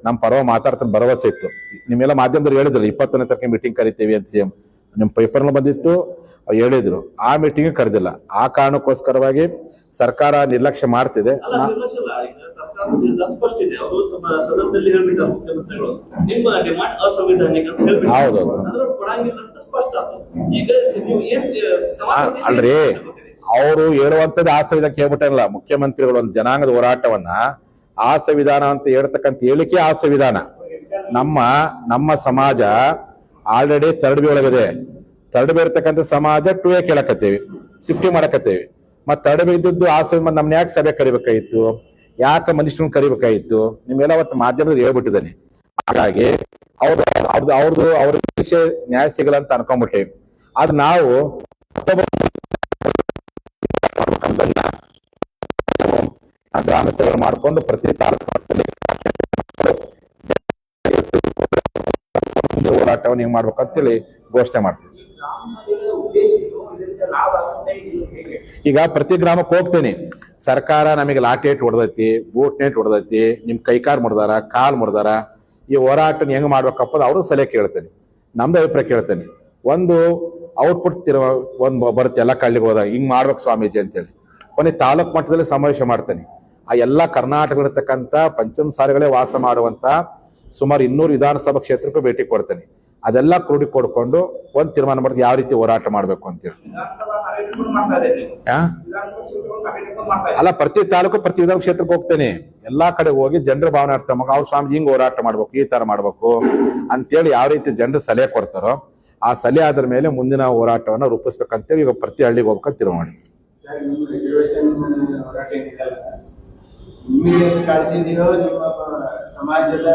ನಮ್ಮ ಪರವ ಮಾತಾಡ್ತಾನೆ ಭರವಸೆ ಇತ್ತು. ನಿಮ್ಮೆಲ್ಲ ಮಾಧ್ಯಮದವ್ರು ಹೇಳಿದ್ರು 21ನೇ ತಾರೀಕಿಗೆ ಮೀಟಿಂಗ್ ಕರಿತೀವಿ ಅಂತ ಸಿಎಂ ನಿಮ್ ಪೇಪರ್ನ ಬಂದಿತ್ತು, ಹೇಳಿದ್ರು. ಆ ಮೀಟಿಂಗ್ ಕರೆದಿಲ್ಲ. ಆ ಕಾರಣಕ್ಕೋಸ್ಕರವಾಗಿ ಸರ್ಕಾರ ನಿರ್ಲಕ್ಷ್ಯ ಮಾಡ್ತಿದೆ. ಹೌದೌದು. ಅಲ್ರಿ, ಅವರು ಹೇಳುವಂತದ್ದು ಆ ಸಂವಿಧಾನ ಕೇಳ್ಬಿಟ್ಟಲ್ಲ. ಮುಖ್ಯಮಂತ್ರಿಗಳು ಒಂದು ಜನಾಂಗದ ಹೋರಾಟವನ್ನ ಆ ಸಂವಿಧಾನ ಅಂತ ಹೇಳ್ತಕ್ಕಂಥ ಹೇಳಿಕೆ ಆ ಸಂವಿಧಾನ. ನಮ್ಮ ಸಮಾಜ ಆಲ್ರೆಡಿ ತರಡ್ಬಿ ಒಳಗಿದೆ. ತರಡ್ಬಿ ಇರ್ತಕ್ಕಂಥ ಸಮಾಜ 2A ಕೇಳಕತ್ತೇವಿ, ಶಿಫ್ಟಿಂಗ್ ಮಾಡಕತ್ತೇವಿ. ಮತ್ ತರಡ್ಬಿ ಇದ್ದದ್ದು ಆ ಸಂವಿಧಾನ ನಮ್ನ ಯಾಕೆ ಸಭೆ ಕರಿಬೇಕಾಗಿತ್ತು, ಯಾಕೆ ಮನುಷ್ಯನ ಕರಿಬೇಕಾಗಿತ್ತು, ನಿಮ್ಗೆಲ್ಲ ಅವತ್ತು ಮಾಧ್ಯಮದಲ್ಲಿ ಹೇಳ್ಬಿಟ್ಟಿದ್ದಾನೆ. ಹಾಗಾಗಿ ಅವ್ರ ವಿಷಯ ನ್ಯಾಯ ಸಿಗಲ್ಲ ಅಂತ ಅನ್ಕೊಂಡ್ಬಿಟ್ಟೇವಿ. ಆದ್ರೆ ನಾವು ಗ್ರಾಮ ಸೇವೆ ಮಾಡಿಕೊಂಡು ಪ್ರತಿ ತಾಲೂಕು ಹೋರಾಟವನ್ನು ಹಿಂಗ್ ಮಾಡ್ಬೇಕಂತೇಳಿ ಘೋಷಣೆ ಮಾಡ್ತೀವಿ. ಈಗ ಪ್ರತಿ ಗ್ರಾಮಕ್ಕೆ ಹೋಗ್ತೇನೆ, ಸರ್ಕಾರ ನಮಗೆ ಲಾಠಿ ಹೊಡೆದೈತಿ, ಬೂಟ್ ನೆಟ್ ಹೊಡೆದೈತಿ, ನಿಮ್ ಕೈಕಾರ್ ಮುಡ್ದಾರ, ಕಾಲ್ ಮುಡ್ದಾರ, ಈ ಹೋರಾಟ ಹೆಂಗ್ ಮಾಡ್ಬೇಕಪ್ಪ ಅವ್ರು ಸಲಹೆ ಕೇಳ್ತೇನೆ, ನಮ್ದು ಅಭಿಪ್ರಾಯ ಕೇಳ್ತೇನೆ. ಒಂದು ಔಟ್ಪುಟ್ ಒಂದು ಬರುತ್ತೆ ಎಲ್ಲ ಕಳ್ಳಿಗೆ ಹೋದಾಗ ಹಿಂಗ್ ಮಾಡ್ಬೇಕು ಸ್ವಾಮೀಜಿ ಅಂತೇಳಿ. ಕೊನೆ ತಾಲೂಕ್ ಮಟ್ಟದಲ್ಲಿ ಸಮಾವೇಶ ಮಾಡ್ತೇನೆ. ಆ ಎಲ್ಲಾ ಕರ್ನಾಟಕದಲ್ಲಿರ್ತಕ್ಕಂಥ ಪಂಚಮಸಾಲಿಗಳೇ ವಾಸ ಮಾಡುವಂತ ಸುಮಾರು 200 ವಿಧಾನಸಭಾ ಕ್ಷೇತ್ರಕ್ಕೂ ಭೇಟಿ ಕೊಡ್ತೇನೆ. ಅದೆಲ್ಲ ಕ್ರೋಢಿ ಕೊಡ್ಕೊಂಡು ಒಂದ್ ತೀರ್ಮಾನ ಮಾಡಿದ್ರೆ ಯಾವ ರೀತಿ ಹೋರಾಟ ಮಾಡ್ಬೇಕು ಅಂತೇಳಿ. ಅಲ್ಲ, ಪ್ರತಿ ತಾಲೂಕು ಪ್ರತಿ ವಿಧಾನ ಕ್ಷೇತ್ರಕ್ಕೆ ಹೋಗ್ತೇನೆ. ಎಲ್ಲಾ ಕಡೆ ಹೋಗಿ ಜನರ ಭಾವನೆ ಅರ್ಥ ಅವ್ರು ಸ್ವಾಮಿ ಹಿಂಗ್ ಹೋರಾಟ ಮಾಡ್ಬೇಕು, ಈ ತರ ಮಾಡ್ಬೇಕು ಅಂತೇಳಿ ಯಾವ ರೀತಿ ಜನರು ಸಲಹೆ ಕೊಡ್ತಾರೋ ಆ ಸಲಹೆ ಆದ್ರ ಮೇಲೆ ಮುಂದಿನ ಹೋರಾಟವನ್ನ ರೂಪಿಸ್ಬೇಕಂತೇಳಿ ಈಗ ಪ್ರತಿ ಹಳ್ಳಿಗೆ ಹೋಗ್ಬೇಕಂತ ತೀರ್ಮಾನ ಮಾಡಿ. ನಿಮಗೆ ಎಷ್ಟು ಕಾಳಜಿ ಇದೆಯೋ ನಿಮ್ಮ ಸಮಾಜದ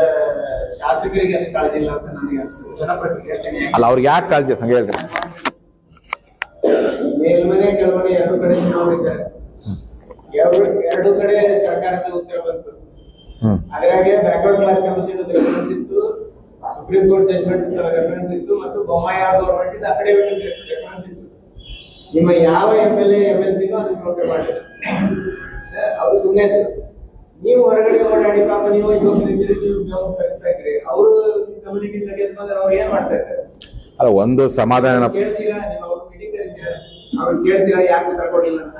ಶಾಸಕರಿಗೆ ಎಷ್ಟು ಕಾಳಜಿ ಇಲ್ಲ ಅಂತ ನನಗೆ ಅನಿಸ್ತದೆ. ಜನಪ್ರತಿನಿಧಿ ಅಲ್ಲ, ಅವ್ರಿಗೆ ಯಾಕೆ ಕಾಳಜಿ ಹಂಗೆ ಹೇಳ್ತಾರೆ. ಮೇಲ್ಮನೆ ಕೆಳಮನೆ ಎರಡು ಕಡೆ ಚುನಾವಣೆ, ಎರಡು ಕಡೆ ಸರ್ಕಾರದ ಉತ್ತರ ಬಂತು. ಹಾಗಾಗಿ ಬ್ಯಾಕ್ವರ್ಡ್ ಕ್ಲಾಸ್ ಕಮಿಷನ್ ರೆಫರೆನ್ಸ್ ಇತ್ತು, ಸುಪ್ರೀಂ ಕೋರ್ಟ್ ಜಜ್ಮೆಂಟ್ ರೆಫರೆನ್ಸ್ ಇತ್ತು, ಮತ್ತು ಬೊಮ್ಮಾಯಿ ಗವರ್ಮೆಂಟ್ ಅಫಿಡೇವಿಟ್ ರೆಫರೆನ್ಸ್ ಇತ್ತು. ನಿಮ್ಮ ಯಾವ MLA MLC ಅದಕ್ಕೆ ನೋಟೆ ಮಾಡಿದ್ರು, ಅವರು ಸುಮ್ಮನೆ ಇದ್ರು. ನೀವು ಹೊರಗಡೆ ಓಡಾಡಿ ಪಾಪ ನೀವು ಯುವಕರಿದ್ದೀರಿ, ನೀವು ಸರಿಸ್ತಾ ಇದ್ರಿ, ಅವರು ಕಮ್ಯುನಿಟಿ ತೆಗೆದುಕೊಂಡ್ರೆ ಅವ್ರು ಏನ್ ಮಾಡ್ತಾ ಇದ್ದಾರೆ? ಅಲ್ಲ, ಒಂದು ಸಮಾಧಾನ ಕೇಳ್ತೀರಾ? ನೀವು ಅವ್ರು ಮೀಟಿಂಗ್ ಕರೀತೀರಾ, ಅವ್ರು ಕೇಳ್ತೀರಾ ಯಾಕೆ ತಗೊಂಡಿಲ್ಲ ಅಂತ?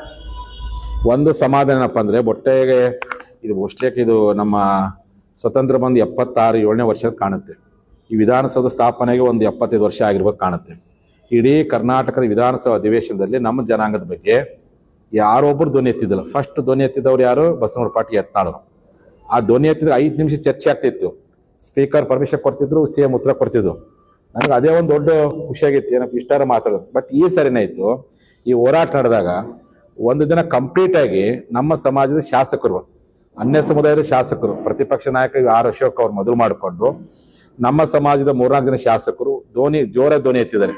ಒಂದು ಸಮಾಧಾನ ಏನಪ್ಪ ಅಂದ್ರೆ ಬೊಟ್ಟೆಗೆ ಇದು ಬಹುಶಃ ಇದು ನಮ್ಮ ಸ್ವತಂತ್ರ ಬಂದು 76-7ನೇ ವರ್ಷದ ಕಾಣುತ್ತೆ. ಈ ವಿಧಾನಸೌಧ ಸ್ಥಾಪನೆಗೆ ಒಂದು 75 ವರ್ಷ ಆಗಿರ್ಬೇಕು ಕಾಣುತ್ತೆ. ಇಡೀ ಕರ್ನಾಟಕದ ವಿಧಾನಸಭಾ ಅಧಿವೇಶನದಲ್ಲಿ ನಮ್ಮ ಜನಾಂಗದ ಬಗ್ಗೆ ಯಾರೊಬ್ಬರು ಧ್ವನಿ ಎತ್ತಿದ್ದಿಲ್ಲ. ಫಸ್ಟ್ ಧ್ವನಿ ಎತ್ತಿದವ್ರು ಯಾರು? ಬಸವನಗುಡಿ ಪಾಟೀಲ್ ಯತ್ನಾಳರು. ಆ ಧ್ವನಿ ಎತ್ತಿದ್ರೆ 5 ನಿಮಿಷ ಚರ್ಚೆ ಆಗ್ತಿತ್ತು. ಸ್ಪೀಕರ್ ಪರ್ಮಿಷನ್ ಕೊಡ್ತಿದ್ರು, CM ಉತ್ತರ ಕೊಡ್ತಿದ್ರು. ನನಗೆ ಅದೇ ಒಂದು ದೊಡ್ಡ ಖುಷಿಯಾಗಿತ್ತು, ಏನಪ್ಪ ಇಷ್ಟಾರ ಮಾತಾಡೋದು. ಬಟ್ ಈ ಸರಿನಾಯ್ತು, ಈ ಹೋರಾಟ ನಡೆದಾಗ ಒಂದು ದಿನ ಕಂಪ್ಲೀಟ್ ಆಗಿ ನಮ್ಮ ಸಮಾಜದ ಶಾಸಕರು, ಅನ್ಯ ಸಮುದಾಯದ ಶಾಸಕರು, ಪ್ರತಿಪಕ್ಷ ನಾಯಕ R ಅಶೋಕ್ ಅವ್ರು ಮೊದಲು ಮಾಡಿಕೊಂಡು ನಮ್ಮ ಸಮಾಜದ 3-4 ಜನ ಶಾಸಕರು ಜೋರ ಧ್ವನಿ ಎತ್ತಿದ್ದಾರೆ.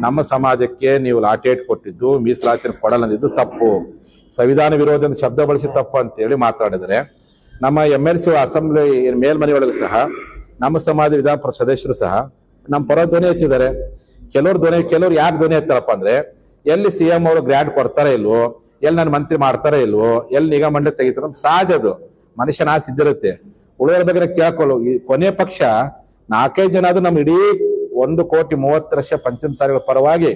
ನಮ್ಮ ಸಮಾಜಕ್ಕೆ ನೀವು ಲಾಠೇಟ್ ಕೊಟ್ಟಿದ್ದು, ಮೀಸಲಾತಿ ಕೊಡಲ್ಲ ಅಂದಿದ್ದು ತಪ್ಪು, ಸಂವಿಧಾನ ವಿರೋಧ ಶಬ್ದ ಬಳಸಿ ತಪ್ಪು ಅಂತೇಳಿ ಮಾತಾಡಿದರೆ, ನಮ್ಮ MLC ಅಸೆಂಬ್ಲಿ ಮೇಲ್ಮನೆಯೊಳಗೆ ಸಹ ನಮ್ಮ ಸಮಾಜ ವಿಧಾನ ಪರಿಷತ್ ಸದಸ್ಯರು ಸಹ ನಮ್ಮ ಪರ ಧ್ವನಿ ಎತ್ತಿದ್ದಾರೆ. ಕೆಲವರು ಯಾಕೆ ಧ್ವನಿ ಎತ್ತಾರಪ್ಪ ಅಂದ್ರೆ, ಎಲ್ಲಿ CM ಅವರು ಗ್ರ್ಯಾಂಡ್ ಕೊಡ್ತಾರ ಇಲ್ವೋ, ಎಲ್ಲಿ ನನ್ನ ಮಂತ್ರಿ ಮಾಡ್ತಾರ ಇಲ್ವೋ, ಎಲ್ಲಿ ನಿಗಮ ಮಂಡಳಿ ತೆಗಿತಾರ, ಸಹಜ ಅದು, ಮನುಷ್ಯನ ಆಸೆ ಇದ್ದಿರುತ್ತೆ. ಉಳಿಯೋರ ಬಗ್ಗೆ ಕೇಳ್ಕೊಳ್ಳು. ಈ ಕೊನೆ ಪಕ್ಷ 4-5 ಜನ ಅದು ನಮ್ಮ ಇಡೀ 1,30,00,000 ಪಂಚಮಸಾಲಿಗಳ ಪರವಾಗಿ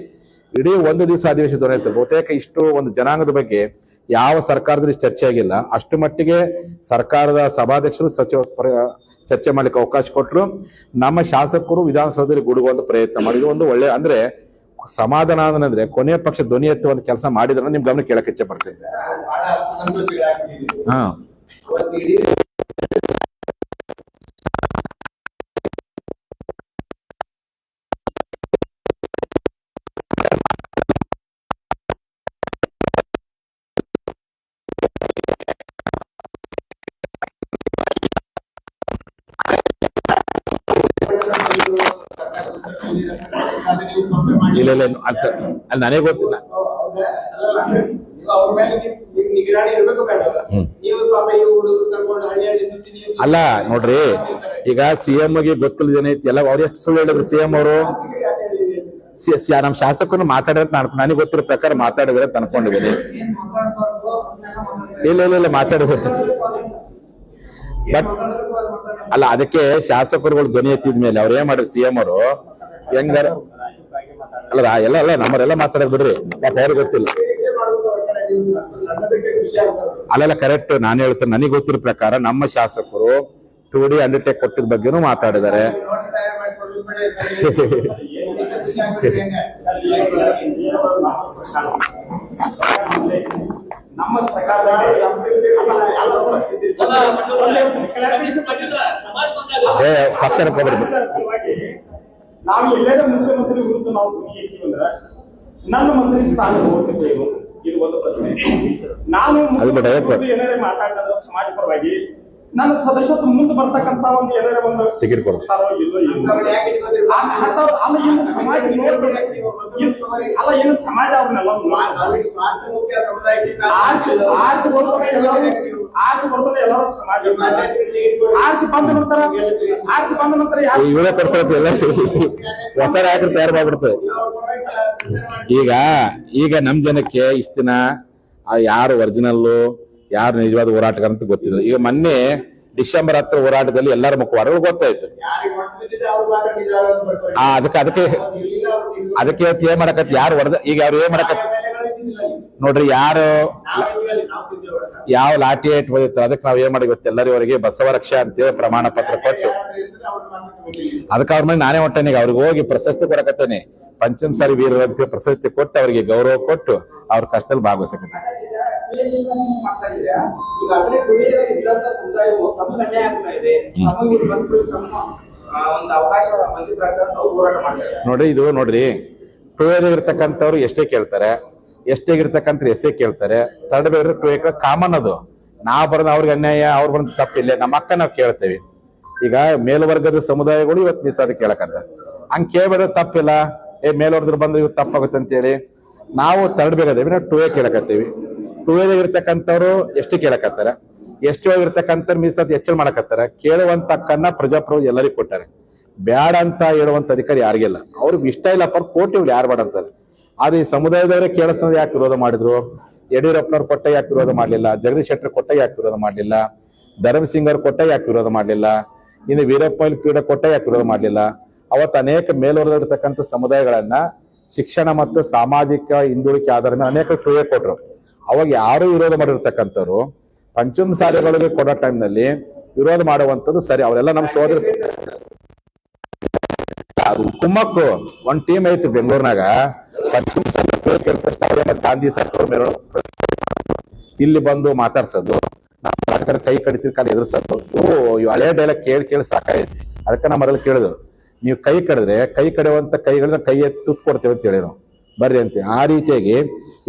ಇಡೀ ಒಂದು ದಿವಸ ಅಧಿವೇಶನ ಧ್ವನಿ ಎತ್ತಿದ್ರು. ಬಹುತೇಕ ಇಷ್ಟು ಒಂದು ಜನಾಂಗದ ಬಗ್ಗೆ ಯಾವ ಸರ್ಕಾರದಲ್ಲಿ ಚರ್ಚೆ ಆಗಿಲ್ಲ. ಅಷ್ಟು ಮಟ್ಟಿಗೆ ಸರ್ಕಾರದ ಸಭಾಧ್ಯಕ್ಷರು ಚರ್ಚೆ ಮಾಡ್ಲಿಕ್ಕೆ ಅವಕಾಶ ಕೊಟ್ಟರು. ನಮ್ಮ ಶಾಸಕರು ವಿಧಾನಸೌಧದಲ್ಲಿ ಗುಡುಗುವಂತ ಪ್ರಯತ್ನ ಮಾಡಿದ್ರು. ಒಂದು ಒಳ್ಳೆ ಅಂದ್ರೆ ಸಮಾಧಾನ ಅಂದ್ರೆ ಕೊನೆಯ ಪಕ್ಷ ಧ್ವನಿ ಎತ್ತುವಂತ ಕೆಲಸ ಮಾಡಿದ್ರೆ ನಿಮ್ ಗಮನ ಕೇಳಕ್ಕೆ ಇಚ್ಛೆ ಪಡ್ತೇನೆ. ಬಹಳ ಸಂತೋಷಗಳಾಗಿದ್ದೀವಿ. ಹಾ, ಅವತ್ತು ಇಡೀ ಇಲ್ಲ ಅಂತ ಅಲ್ಲಿ ನನಗೆ ಗೊತ್ತಿಲ್ಲ. ಅವ್ರ ಮೇಲೆ ನಿಗರಾಣಿ ಇರ್ಬೇಕು ಬೇಡ? ನೀವು ಪಾಪ ಈ ಹುಡುಗರು ಕರ್ಕೊಂಡು ಹಳ್ಳಿ ಸುತ್ತಿ ನೀವು ಅಲ್ಲ ನೋಡ್ರಿ, ಈಗ CM ಗೆ ಗೊತ್ತಿಲ್ಲದೇನೆ ಎಲ್ಲ ಅವ್ರು ಎಷ್ಟು ಸುಳ್ಳು ಹೇಳಿದ್ರು. CM ಅವರು ನಮ್ಮ ಶಾಸಕರು ಮಾತಾಡಿದ್ರೆ ನನಗೆ ಗೊತ್ತಿರೋ ಪ್ರಕಾರ ಮಾತಾಡಿದ್ರೆ ಅಂತ ಅನ್ಕೊಂಡಿದ್ದೀನಿ. ಇಲ್ಲ ಮಾತಾಡಿದ್ರೆ ಬಟ್ ಅಲ್ಲ, ಅದಕ್ಕೆ ಶಾಸಕರುಗಳು ಧ್ವನಿ ಎತ್ತಿದ್ಮೇಲೆ ಅವ್ರು ಏನ್ ಮಾಡಿದ್ರು CM ಅವರು ಹೆಂಗಾರ ಎಲ್ಲ ನಮ್ಮರೆಲ್ಲ ಮಾತಾಡೋದು ಬಿಡ್ರಿ, ಯಾಕೆ ಅವ್ರಿಗೆ ಗೊತ್ತಿಲ್ಲ. ಅಲ್ಲೆಲ್ಲ ಕರೆಕ್ಟ್. ನಾನು ಹೇಳ್ತೇನೆ, ನನಗೆ ಗೊತ್ತಿರೋ ಪ್ರಕಾರ ನಮ್ಮ ಶಾಸಕರು 2D ಅಂಡರ್ಟೇಕ್ ಕೊಟ್ಟಿದ ಬಗ್ಗೆನೂ ಮಾತಾಡಿದ್ದಾರೆ. ನಮ್ಮ ಸರ್ಕಾರದಲ್ಲಿ ಪಕ್ಷ ನಾವು ಎಲ್ಲರ ಮುಖ್ಯಮಂತ್ರಿ ವಿರುದ್ಧ ನಾವು ಧ್ವನಿ ಎತ್ತೀವಂದ್ರೆ ನನ್ನ ಮಂತ್ರಿ ಸ್ಥಾನ ಹೋಗ್ತೇವೆ. ಇದು ಒಂದು ಪ್ರಶ್ನೆ. ನಾನು ಏನಾರೇ ಮಾತಾಡಿದ್ರೆ ಸಮಾಜ ಪರವಾಗಿ ನನ್ನ ಸದಸ್ಯತ್ವ ಮುಂದೆ ಬರ್ತಕ್ಕಂತ ಒಂದು ಏನಾರೇ ಒಂದು ಟಿಕೆಟ್ ಕೊಡ್ತಾರೋ ಇಲ್ಲೋ ಅಲ್ಲ, ಇನ್ನು ಸಮಾಜ ಅಲ್ಲ, ಇನ್ನು ಸಮಾಜ ಅವ್ರನ್ನೆಲ್ಲ ಆಸೆ ಬರ್ತದೆ ಎಲ್ಲರೂ ಸಮಾಜ ಆಸೆ ಬಂದ ನಂತರ ಇವರೇ ಕೊಡ್ತಾರೆ ಎಲ್ಲ ಹೊಸ ನಾಯಕರು ತಯಾರು ಮಾಡ್ಬಿಡ್ತೇವೆ. ಈಗ ನಮ್ ಜನಕ್ಕೆ ಇಷ್ಟ ದಿನ ಯಾರು ಒರಿಜಿನಲ್ಲು ಯಾರು ನಿಜವಾದ ಹೋರಾಟಗಾರ ಅಂತ ಗೊತ್ತಿಲ್ಲ. ಈಗ ಮೊನ್ನೆ ಡಿಸೆಂಬರ್ 10 ಹೋರಾಟದಲ್ಲಿ ಎಲ್ಲರ ಮುಖವಾಡಗಳು ಗೊತ್ತಾಯ್ತು. ಅದಕ್ಕೆ ಏನ್ ಮಾಡಕತ್ ಯಾರು ಹೊಡೆದ, ಈಗ ಅವ್ರು ಏನ್ ಮಾಡಕತ್ ನೋಡ್ರಿ, ಯಾರು ಯಾವ ಲಾಠಿ ಏಟ್ ಹೋಗಿರ್ತಾರೆ ಅದಕ್ಕೆ ನಾವ್ ಏನ್ ಮಾಡಿ ಗೊತ್ತ, ಎಲ್ಲರಿವರೆಗೆ ಬಸವರಕ್ಷ ಅಂತೇಳಿ ಪ್ರಮಾಣ ಪತ್ರ ಕೊಟ್ಟು ಅದಕ್ಕೆ ಅವ್ರ ಮೇಲೆ ನಾನೇ ಹೊಟ್ಟೆನಿಗ ಅವ್ರಿಗೆ ಹೋಗಿ ಪ್ರಶಸ್ತಿ ಕೊಡಕತ್ತೇನೆ. ಪಂಚಮಸಾಲಿ ವೀರರು ಅಂತ ಪ್ರಶಸ್ತಿ ಕೊಟ್ಟು ಅವರಿಗೆ ಗೌರವ ಕೊಟ್ಟು ಅವ್ರ ಕಷ್ಟದಲ್ಲಿ ಭಾಗವಹಿಸಕತ್ತೆ. ನೋಡ್ರಿ ಟೂವೇದಾಗಿರ್ತಕ್ಕಂಥವ್ರು ಎಷ್ಟೇ ಕೇಳ್ತಾರೆ, ಎಷ್ಟೇಗಿರ್ತಕ್ಕಂಥ ಎಷ್ಟೇ ಕೇಳ್ತಾರೆ. ಥರ್ಡ್ ಬೇರೆ ಟೂ ಕಾಮನ್ ಅದು. ನಾವ್ ಬರೋದು ಅವ್ರಿಗೆ ಅನ್ಯಾಯ, ಅವ್ರು ಬರೋದು ತಪ್ಪಿಲ್ಲ. ನಮ್ಮ ಅಕ್ಕ ನಾವ್ ಕೇಳ್ತೇವೆ. ಈಗ ಮೇಲ್ವರ್ಗದ ಸಮುದಾಯಗಳು ಇವತ್ತು ಮೀಸಾದ ಕೇಳಕತ್ತ, ಹಂಗ್ ಕೇಳ್ಬೇಡ ತಪ್ಪಿಲ್ಲ. ಮೇಲ್ವರ್ಗದ್ರು ಬಂದ್ರೆ ಇವತ್ತು ತಪ್ಪಾಗುತ್ತೆ ಅಂತೇಳಿ ನಾವು ಥರ್ಡ್ ಬೇಗದೇವಿ, ನಾವು 2A ಕೇಳಕತ್ತೀವಿ. 2Aದಾಗಿರ್ತಕ್ಕಂಥವ್ರು ಎಷ್ಟು ಕೇಳಕತ್ತಾರ, ಎಷ್ಟು ಹೋಗಿರ್ತಕ್ಕಂಥವ್ರು ಮೀಸಲಾತಿ ಹೆಚ್ಚಳ ಮಾಡಕತ್ತಾರ. ಕೇಳುವಂತ ಹಕ್ಕನ್ನ ಪ್ರಜಾಪ್ರಭುತ್ವ ಎಲ್ಲರಿಗೂ ಕೊಟ್ಟಾರೆ. ಬ್ಯಾಡ ಅಂತ ಹೇಳುವಂತ ಅಧಿಕಾರ ಯಾರಿಗಿಲ್ಲ. ಅವ್ರಿಗೆ ಇಷ್ಟ ಇಲ್ಲಪ್ಪ ಕೋಟಿಗಳು ಯಾರು ಬೇಡ ಅಂತಾರೆ. ಆದ್ರೆ ಈ ಸಮುದಾಯದವರೇ ಕೇಳಿಸೋದು ಯಾಕೆ ವಿರೋಧ ಮಾಡಿದ್ರು? ಯಡಿಯೂರಪ್ಪನವ್ರು ಕೊಟ್ಟ ಯಾಕೆ ವಿರೋಧ ಮಾಡ್ಲಿಲ್ಲ? ಜಗದೀಶ್ ಶೆಟ್ಟರ್ ಕೊಟ್ಟ ಯಾಕೆ ವಿರೋಧ ಮಾಡ್ಲಿಲ್ಲ? ಧರ್ಮಸಿಂಗ್ ಅವ್ರು ಕೊಟ್ಟ ಯಾಕೆ ವಿರೋಧ ಮಾಡ್ಲಿಲ್ಲ? ಇನ್ನು ವೀರಪ್ಪ ಮೊಯ್ಲಿ ಕೊಟ್ಟ ಯಾಕೆ ವಿರೋಧ ಮಾಡ್ಲಿಲ್ಲ? ಅವತ್ತು ಅನೇಕ ಮೇಲ್ವರ್ಗದಲ್ಲಿರ್ತಕ್ಕಂಥ ಸಮುದಾಯಗಳನ್ನ ಶಿಕ್ಷಣ ಮತ್ತು ಸಾಮಾಜಿಕ ಹಿಂದುಳಿಕೆ ಆಧಾರದ ಮೇಲೆ ಅನೇಕ 2A ಕೊಟ್ರು. ಅವಾಗ ಯಾರು ವಿರೋಧ ಮಾಡಿರ್ತಕ್ಕಂಥವ್ರು ಪಂಚಮಸಾಲಿಗಳಿಗೆ ಕೊಡೋ ಟೈಮ್ನಲ್ಲಿ ವಿರೋಧ ಮಾಡುವಂಥದ್ದು ಸರಿ. ಅವರೆಲ್ಲ ನಮ್ಮ ಸೋದರ ಕುಮ್ಮಕ್ಕು ಒಂದ್ ಟೀಮ್ ಐತಿ ಬೆಂಗಳೂರಿನಾಗ, ಪಂಚಮಸಾಲಿ ಗಾಂಧಿ ಸರ್ಕಾರ ಇಲ್ಲಿ ಬಂದು ಮಾತಾಡ್ಸೋದು, ನಮ್ಮ ರಾಜಕಾರಣ ಕೈ ಕಡಿತಿದ್ ಕಾಲ ಎದುರಿಸೋದು ಇವು ಹಳೆ ಡೈಲಾಗ್ ಕೇಳಿ ಸಾಕಾಗೈತಿ. ಅದಕ್ಕೆ ನಮ್ಮ ಮರಲ್ಲಿ ಕೇಳಿದ್ರು, ನೀವು ಕೈ ಕಡಿದ್ರೆ ಕೈ ಕಡಿಯುವಂತ ಕೈಗಳನ್ನ ಕೈ ಎತ್ತಿ ತುತ್ತು ಕೊಡ್ತೇವೆ ಅಂತ ಹೇಳಿ ನಾವು ಬರ್ರಿ ಅಂತ. ಆ ರೀತಿಯಾಗಿ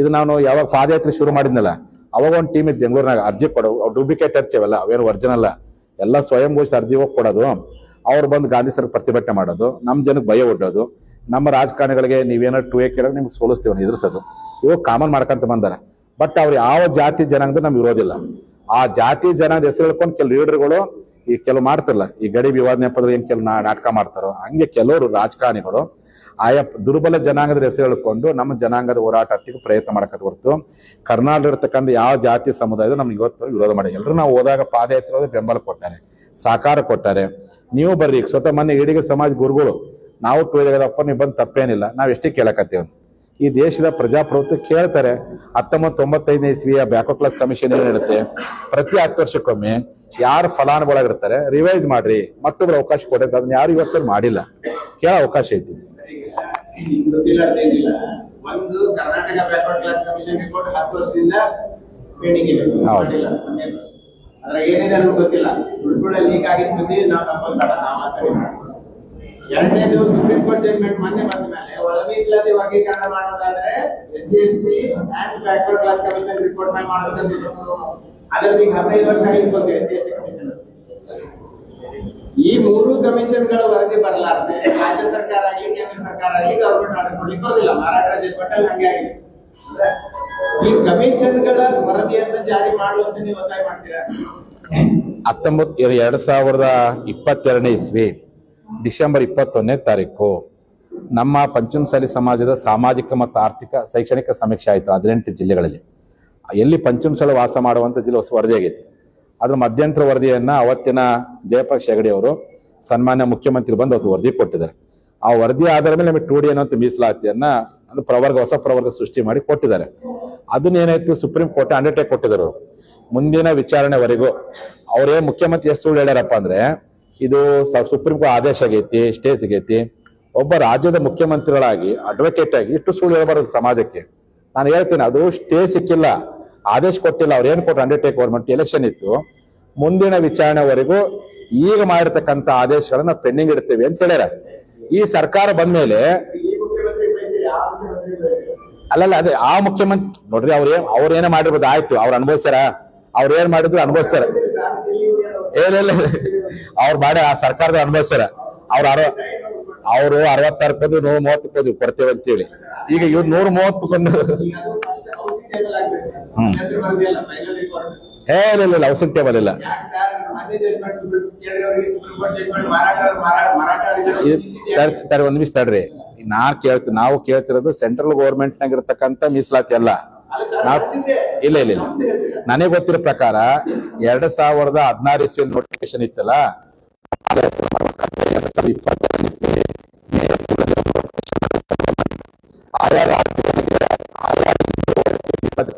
ಇದು ನಾನು ಯಾವಾಗ ಪಾದಯಾತ್ರೆ ಶುರು ಮಾಡಿದ್ನಲ್ಲ ಅವಾಗ ಒಂದು ಟೀಮ್ ಇತ್ತು ಬೆಂಗಳೂರಿನಾಗ, ಅರ್ಜಿ ಕೊಡೋ ಡೂಪ್ಲಿಕೇಟ್ ಅರ್ಜಿವಲ್ಲ, ಅವೇನು ಒರಿಜಿನಲ್ ಎಲ್ಲ ಸ್ವಯಂ ಘೋಷಿತ ಅರ್ಜಿ ಹೋಗಿ ಕೊಡೋದು, ಅವ್ರು ಬಂದು ಗಾಂಧಿ ಸರ್ ಪ್ರತಿಭಟನೆ ಮಾಡೋದು, ನಮ್ಮ ಜನಕ್ಕೆ ಭಯ ಒಡ್ಡೋದು, ನಮ್ಮ ರಾಜಕಾರಣಿಗಳಿಗೆ ನೀವೇನೋ 2A ಕೇಳೋದು ನಿಮ್ಗೆ ಸೋಲಿಸ್ತೀವಿ ಎದುರಿಸೋದು, ಇವಾಗ ಕಾಮನ್ ಮಾಡ್ಕೊಂತ ಬಂದಾರ. ಬಟ್ ಅವ್ರು ಯಾವ ಜಾತಿ ಜನಾಂಗದ ನಮ್ಗೆ ಇರೋದಿಲ್ಲ. ಆ ಜಾತಿ ಜನಾಂಗದ ಹೆಸರು ಹೇಳ್ಕೊಂಡು ಕೆಲವು ಲೀಡರ್ಗಳು ಈ ಕೆಲವು ಮಾಡ್ತಿರಲ್ಲ, ಈ ಗಡಿ ವಿವಾದ ನೆಪದಲ್ಲಿ ಏನ್ ಕೆಲವು ನಾಟಕ ಮಾಡ್ತಾರೋ ಹಂಗೆ ಕೆಲವರು ರಾಜಕಾರಣಿಗಳು ಆಯಾ ದುರ್ಬಲ ಜನಾಂಗದ ಹೆಸರು ಹೇಳ್ಕೊಂಡು ನಮ್ಮ ಜನಾಂಗದ ಹೋರಾಟಕ್ಕೆ ಪ್ರಯತ್ನ ಮಾಡಕತ್ತ ಹೊರತು ಕರ್ನಾಟಕ ಇರ್ತಕ್ಕಂಥ ಯಾವ ಜಾತಿ ಸಮುದಾಯದ ನಮ್ಗೆ ಇವತ್ತು ವಿರೋಧ ಮಾಡಿ ಎಲ್ಲರೂ ನಾವು ಹೋದಾಗ ಪಾದಯಾತ್ರೆ ಬೆಂಬಲ ಕೊಟ್ಟಾರೆ, ಸಹಕಾರ ಕೊಟ್ಟಾರೆ. ನೀವು ಬರ್ರಿ, ಸ್ವತಃ ಮೊನ್ನೆ ಈಡಿಗ ಸಮಾಜ ಗುರುಗಳು ನಾವು ಟೂದಪ್ಪ ನೀವು ಬಂದು ತಪ್ಪೇನಿಲ್ಲ, ನಾವ್ ಎಷ್ಟೇ ಕೇಳಕತ್ತೇವೆ. ಈ ದೇಶದ ಪ್ರಜಾಪ್ರಭುತ್ವ ಕೇಳ್ತಾರೆ. 1995ನೇ ಇಸ್ವಿಯ ಬ್ಯಾಕ್ವರ್ಡ್ ಕ್ಲಾಸ್ ಕಮಿಷನ್ ಏನ್ ಹೇಳುತ್ತೆ, ಪ್ರತಿ 10 ವರ್ಷಕ್ಕೊಮ್ಮೆ ಯಾರು ಫಲಾನುಭವಿಗಳಿರ್ತಾರೆ ರಿವೈಸ್ ಮಾಡ್ರಿ, ಮತ್ತೊಬ್ರು ಅವಕಾಶ ಕೊಡುತ್ತೆ. ಅದನ್ನ ಯಾರು ಇವತ್ತು ಮಾಡಿಲ್ಲ, ಕೇಳೋ ಅವಕಾಶ ಐತಿ. ಗೊತ್ತಿಲ್ಲ ಅಂತೇನಿಲ್ಲ. ಒಂದು Karnataka backward class commission report 10 ವರ್ಷದಿಂದ ಪೆಂಡಿಂಗ್ ಇದೆ, ಮಾಡಿಲ್ಲ. ಅದ್ರಾಗ ಏನಿದೆ ಅನ್ನೋದು ಗೊತ್ತಿಲ್ಲ. ಸುಳ್ಳು ಲೀಕ್ ಆಗಿದ್ ಸುದ್ದಿ ನಾವು ತಪ್ಪಲ್ಬೇಡ, ನಾವು ಮಾತಾಡಿಲ್ಲ. ಎರಡನೇದು ಸುಪ್ರೀಂ ಕೋರ್ಟ್ ಜಡ್ಜ್ಮೆಂಟ್ ಮೊನ್ನೆ ಬಂದ ಮೇಲೆ ಒಳ ಮೀಸಲಾತಿ ವರ್ಗೀಕರಣ ಮಾಡೋದಾದ್ರೆ SC/ST and backward class commission report ಮೇಲೆ ಮಾಡಬೇಕಂತಿದೆ. ಅದರಲ್ಲಿ 15 ವರ್ಷ ಆಗಿರ್ಬೋದು SC/ST ಕಮಿಷನ್. ಈ 3 ಕಮಿಷನ್ಗಳ ವರದಿ ಬರಲಾರ್ದೆ ರಾಜ್ಯ ಸರ್ಕಾರ ಆಗ್ಲಿ ಕೇಂದ್ರ ಸರ್ಕಾರ ಆಗ್ಲಿ ಗವರ್ಮೆಂಟ್ ಆರ್ಡರ್ ಕೊಡ್ಲಿಕ್ಕೆ ಬರೋದಿಲ್ಲ. ಮಹಾರಾಷ್ಟ್ರ ಜಡ್ಜ್ಮೆಂಟ್ ಅಲ್ಲಿ ಹಂಗೆ ಆಗಿದೆ. ಈ ಕಮಿಷನ್ಗಳ ವರದಿಯನ್ನ ಜಾರಿ ಮಾಡುವಂತ ನೀವು ಒತ್ತಾಯ ಮಾಡ್ತೀರಾ? 2022ನೇ ಇಸ್ವಿ ಡಿಸೆಂಬರ್ 21ನೇ ತಾರೀಕು ನಮ್ಮ ಪಂಚಮಸಾಲಿ ಸಮಾಜದ ಸಾಮಾಜಿಕ ಮತ್ತು ಆರ್ಥಿಕ ಶೈಕ್ಷಣಿಕ ಸಮೀಕ್ಷೆ ಆಯಿತು 18 ಜಿಲ್ಲೆಗಳಲ್ಲಿ. ಎಲ್ಲಿ ಪಂಚಮಸಾಲಿ ವಾಸ ಮಾಡುವಂತ ಜಿಲ್ಲೆ ವರದಿ ಆಗೈತಿ. ಅದ್ರ ಮಧ್ಯಂತರ ವರದಿಯನ್ನ ಅವತ್ತಿನ ಜಯಪ್ರಕಾಶ್ ಹೆಗಡೆ ಅವರು ಸನ್ಮಾನ್ಯ ಮುಖ್ಯಮಂತ್ರಿ ಬಂದು ಅವತ್ತು ವರದಿ ಕೊಟ್ಟಿದ್ದಾರೆ. ಆ ವರದಿ ಆಧಾರ ಮೇಲೆ ನಮಗೆ 2D ಅನ್ನೋ ಮೀಸಲಾತಿಯನ್ನ ಅದು ಹೊಸ ಪ್ರವರ್ಗ ಸೃಷ್ಟಿ ಮಾಡಿ ಕೊಟ್ಟಿದ್ದಾರೆ. ಅದನ್ನೇನಾಯ್ತು, ಸುಪ್ರೀಂ ಕೋರ್ಟ್ ಅಂಡರ್ಟೇಕ್ ಕೊಟ್ಟಿದ್ದಾರೆ. ಮುಂದಿನ ವಿಚಾರಣೆವರೆಗೂ ಅವರೇ ಮುಖ್ಯಮಂತ್ರಿ ಎಷ್ಟು ಸುಳ್ಳು ಹೇಳ್ಯಾರಪ್ಪ ಅಂದ್ರೆ, ಇದು ಸುಪ್ರೀಂ ಕೋರ್ಟ್ ಆದೇಶ ಆಗೈತಿ, ಸ್ಟೇ ಸಿಗೈತಿ. ಒಬ್ಬ ರಾಜ್ಯದ ಮುಖ್ಯಮಂತ್ರಿಗಳಾಗಿ ಅಡ್ವೊಕೇಟ್ ಆಗಿ ಇಷ್ಟು ಸುಳ್ಳು ಹೇಳಬಾರದು ಸಮಾಜಕ್ಕೆ. ನಾನು ಹೇಳ್ತೀನಿ, ಅದು ಸ್ಟೇ ಸಿಕ್ಕಿಲ್ಲ, ಆದೇಶ ಕೊಟ್ಟಿಲ್ಲ. ಅವ್ರು ಏನ್ ಕೊಟ್ಟರು, ಅಂಡರ್ಟೇಕ್ ಗೌರ್ಮೆಂಟ್ ಎಲೆಕ್ಷನ್ ಇತ್ತು, ಮುಂದಿನ ವಿಚಾರಣೆವರೆಗೂ ಈಗ ಮಾಡಿರ್ತಕ್ಕಂಥ ಆದೇಶಗಳನ್ನ ಪೆಂಡಿಂಗ್ ಇಡ್ತೇವೆ ಅಂತ ಹೇಳ್ಯಾರ. ಈ ಸರ್ಕಾರ ಬಂದ್ಮೇಲೆ ಅಲ್ಲಲ್ಲ, ಅದೇ ಆ ಮುಖ್ಯಮಂತ್ರಿ ನೋಡ್ರಿ, ಅವ್ರೇನೇ ಮಾಡಿರ್ಬೋದು, ಆಯ್ತು, ಅವ್ರು ಅನುಭವಿಸ್ಯಾರ, ಅವ್ರ ಏನ್ ಮಾಡಿದ್ರು ಅನುಭವಿಸ್ತಾರ. ಏನಿಲ್ಲ, ಅವ್ರು ಮಾಡಿ ಆ ಸರ್ಕಾರದ ಅನುಭವಿಸ್ತಾರ. ಅವರು 66 ಪದ 130 ಪದ ಕೊಡ್ತೇವೆ ಅಂತೇಳಿ ಈಗ ಇವ್ರು 130 ಕೊಂಡು ಇಲ್ಲ ಔಷಧಿ ಟೇಬಲ್ ಇಲ್ಲ. ಒಂದ್ ನಿಮಿಷ ತಡ್ರಿ, ನಾವು ಕೇಳ್ತಿರೋದು ಸೆಂಟ್ರಲ್ ಗೌರ್ಮೆಂಟ್ ನಾಗ ಇರತಕ್ಕಂತ ಮೀಸಲಾತಿ ಅಲ್ಲ. ಇಲ್ಲ ನನಗೆ ಗೊತ್ತಿರೋ ಪ್ರಕಾರ 2016 ಇಸ್ವಿ ನೋಟಿಫಿಕೇಶನ್ ಇತ್ತಲ್ಲ, 2022 ಇಸ್ವಿ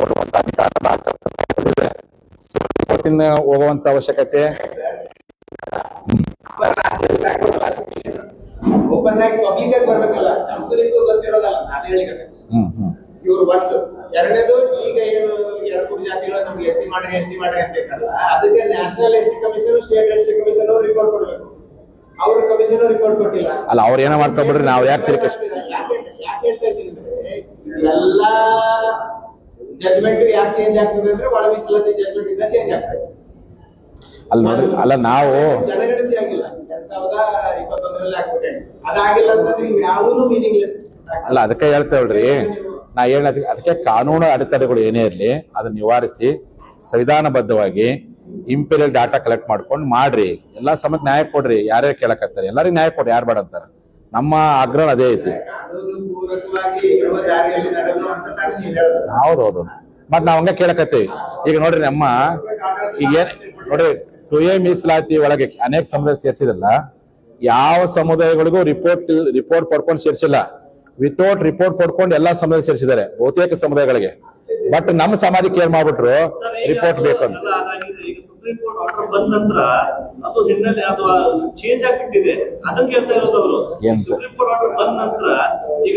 ಕೊಡುವಂತ ಅಧಿಕಾರ ಹೋಗುವಂತ ಅವಶ್ಯಕತೆ ಓಪನ್ ಆಗಿ ಪಬ್ಲಿಕ್ ಆಗಿ ಬರ್ಬೇಕಲ್ಲ, ನಮ್ಗೂ ಗೊತ್ತಿರೋದಲ್ಲ. ನಾನು ಹೇಳಿದ್ರೆ ಇವ್ರು ಬಂದು ಎರಡನೇದು, ಈಗ ಏನು 2-3 ಜಾತಿಗಳು ನಮ್ಗೆ SC ಮಾಡ್ರಿ ST ಮಾಡ್ರಿ ಅಂತ ಇತ್ತಲ್ಲ, ಅದಕ್ಕೆ national SC commission, state SC commission ಅವ್ರು ರಿಪೋರ್ಟ್ ಕೊಡ್ಬೇಕು. ಅವ್ರ ಕಮಿಷನ್ ರಿಪೋರ್ಟ್ ಕೊಟ್ಟಿಲ್ಲ. ಅಲ್ಲ, ಅವ್ರ ಏನೋ ಮಾಡ್ಕೊಬಿಡ್ರಿ, ನಾವು ಯಾಕೆ ಯಾಕೆ ಹೇಳ್ತಾ ಇದ್ದೀನಿ ಅಂದ್ರೆ, ಎಲ್ಲಾ ಜಜ್ಮೆಂಟ್ ಯಾಕೆ ಚೇಂಜ್ ಆಗ್ತದೆ ಅಂದ್ರೆ ಒಳ ಮೀಸಲಾತಿ ಜಜ್ಮೆಂಟ್ ಇಂದ ಚೇಂಜ್ ಆಗ್ತದೆ. ಅಲ್ಲ ನಾವು ಜನಗಣತಿ ಆಗಿಲ್ಲ, 2021ರಲ್ಲಿ ಆಗ್ಬಿಟ್ಟೆ, ಅದಾಗಿಲ್ಲ ಅಂತಂದ್ರೆ ಯಾವೂ ಮೀನಿಂಗ್ಲೆಸ್. ಅಲ್ಲ, ಅದಕ್ಕೆ ಹೇಳ್ತೇವಲ್ರಿ, ನಾ ಅದಕ್ಕೆ ಕಾನೂನು ಅಡೆತಡೆಗಳು ಏನೇ ಇರ್ಲಿ ಅದನ್ನ ನಿವಾರಿಸಿ ಸಂವಿಧಾನಬದ್ಧವಾಗಿ ಇಂಪೀರಿಯಲ್ ಡಾಟಾ ಕಲೆಕ್ಟ್ ಮಾಡ್ಕೊಂಡು ಮಾಡ್ರಿ. ಎಲ್ಲಾ ಸಮಯಕ್ಕೆ ನ್ಯಾಯ ಕೊಡ್ರಿ. ಯಾರ್ಯಾರು ಕೇಳಕತ್ತಾರೆ ಎಲ್ಲರಿಗೂ ನ್ಯಾಯ ಕೊಡ್ರಿ, ಯಾರು ಬೇಡ ಅಂತಾರ. ನಮ್ಮ ಆಗ್ರಹ ಅದೇ ಐತಿ. ಹೌದೌದು, ಮತ್ ನಾವ್ ಹಂಗ ಕೇಳಕತ್ತೀವಿ. ಈಗ ನೋಡ್ರಿ, ಈಗ ನೋಡ್ರಿ 2A ಮೀಸಲಾತಿ ಒಳಗೆ ಅನೇಕ ಸಮುದಾಯ ಸೇರಿಸಿದಲ್ಲ, ಯಾವ ಸಮುದಾಯಗಳಿಗೂ ರಿಪೋರ್ಟ್ ಪಡ್ಕೊಂಡು ಸೇರಿಸಿಲ್ಲ. ವಿತೌಟ್ ರಿಪೋರ್ಟ್ ಪಡ್ಕೊಂಡು ಎಲ್ಲಾ ಸಮುದಾಯ ಸೇರಿಸಿದ್ದಾರೆ, ಬಹುತೇಕ ಸಮುದಾಯಗಳಿಗೆ. ಬಟ್ ನಮ್ಮ ಸಮಾಜಕ್ಕೆ ಏನ್ ಮಾಡ್ಬಿಟ್ರು, ರಿಪೋರ್ಟ್ ಬೇಕು ಅಂತ. ಸುಪ್ರೀಂ ಕೋರ್ಟ್ ಆರ್ಡರ್ ಬಂದ ನಂತರ ಅದು ಹಿನ್ನೆಲೆ ಅದು ಚೇಂಜ್ ಆಗ್ಬಿಟ್ಟಿದೆ. ಅದಕ್ಕೆ ಹೇಳ್ತಾ ಇರೋದು ಅವರು. ಸುಪ್ರೀಂ ಕೋರ್ಟ್ ಆರ್ಡರ್ ಬಂದ ನಂತರ ಈಗ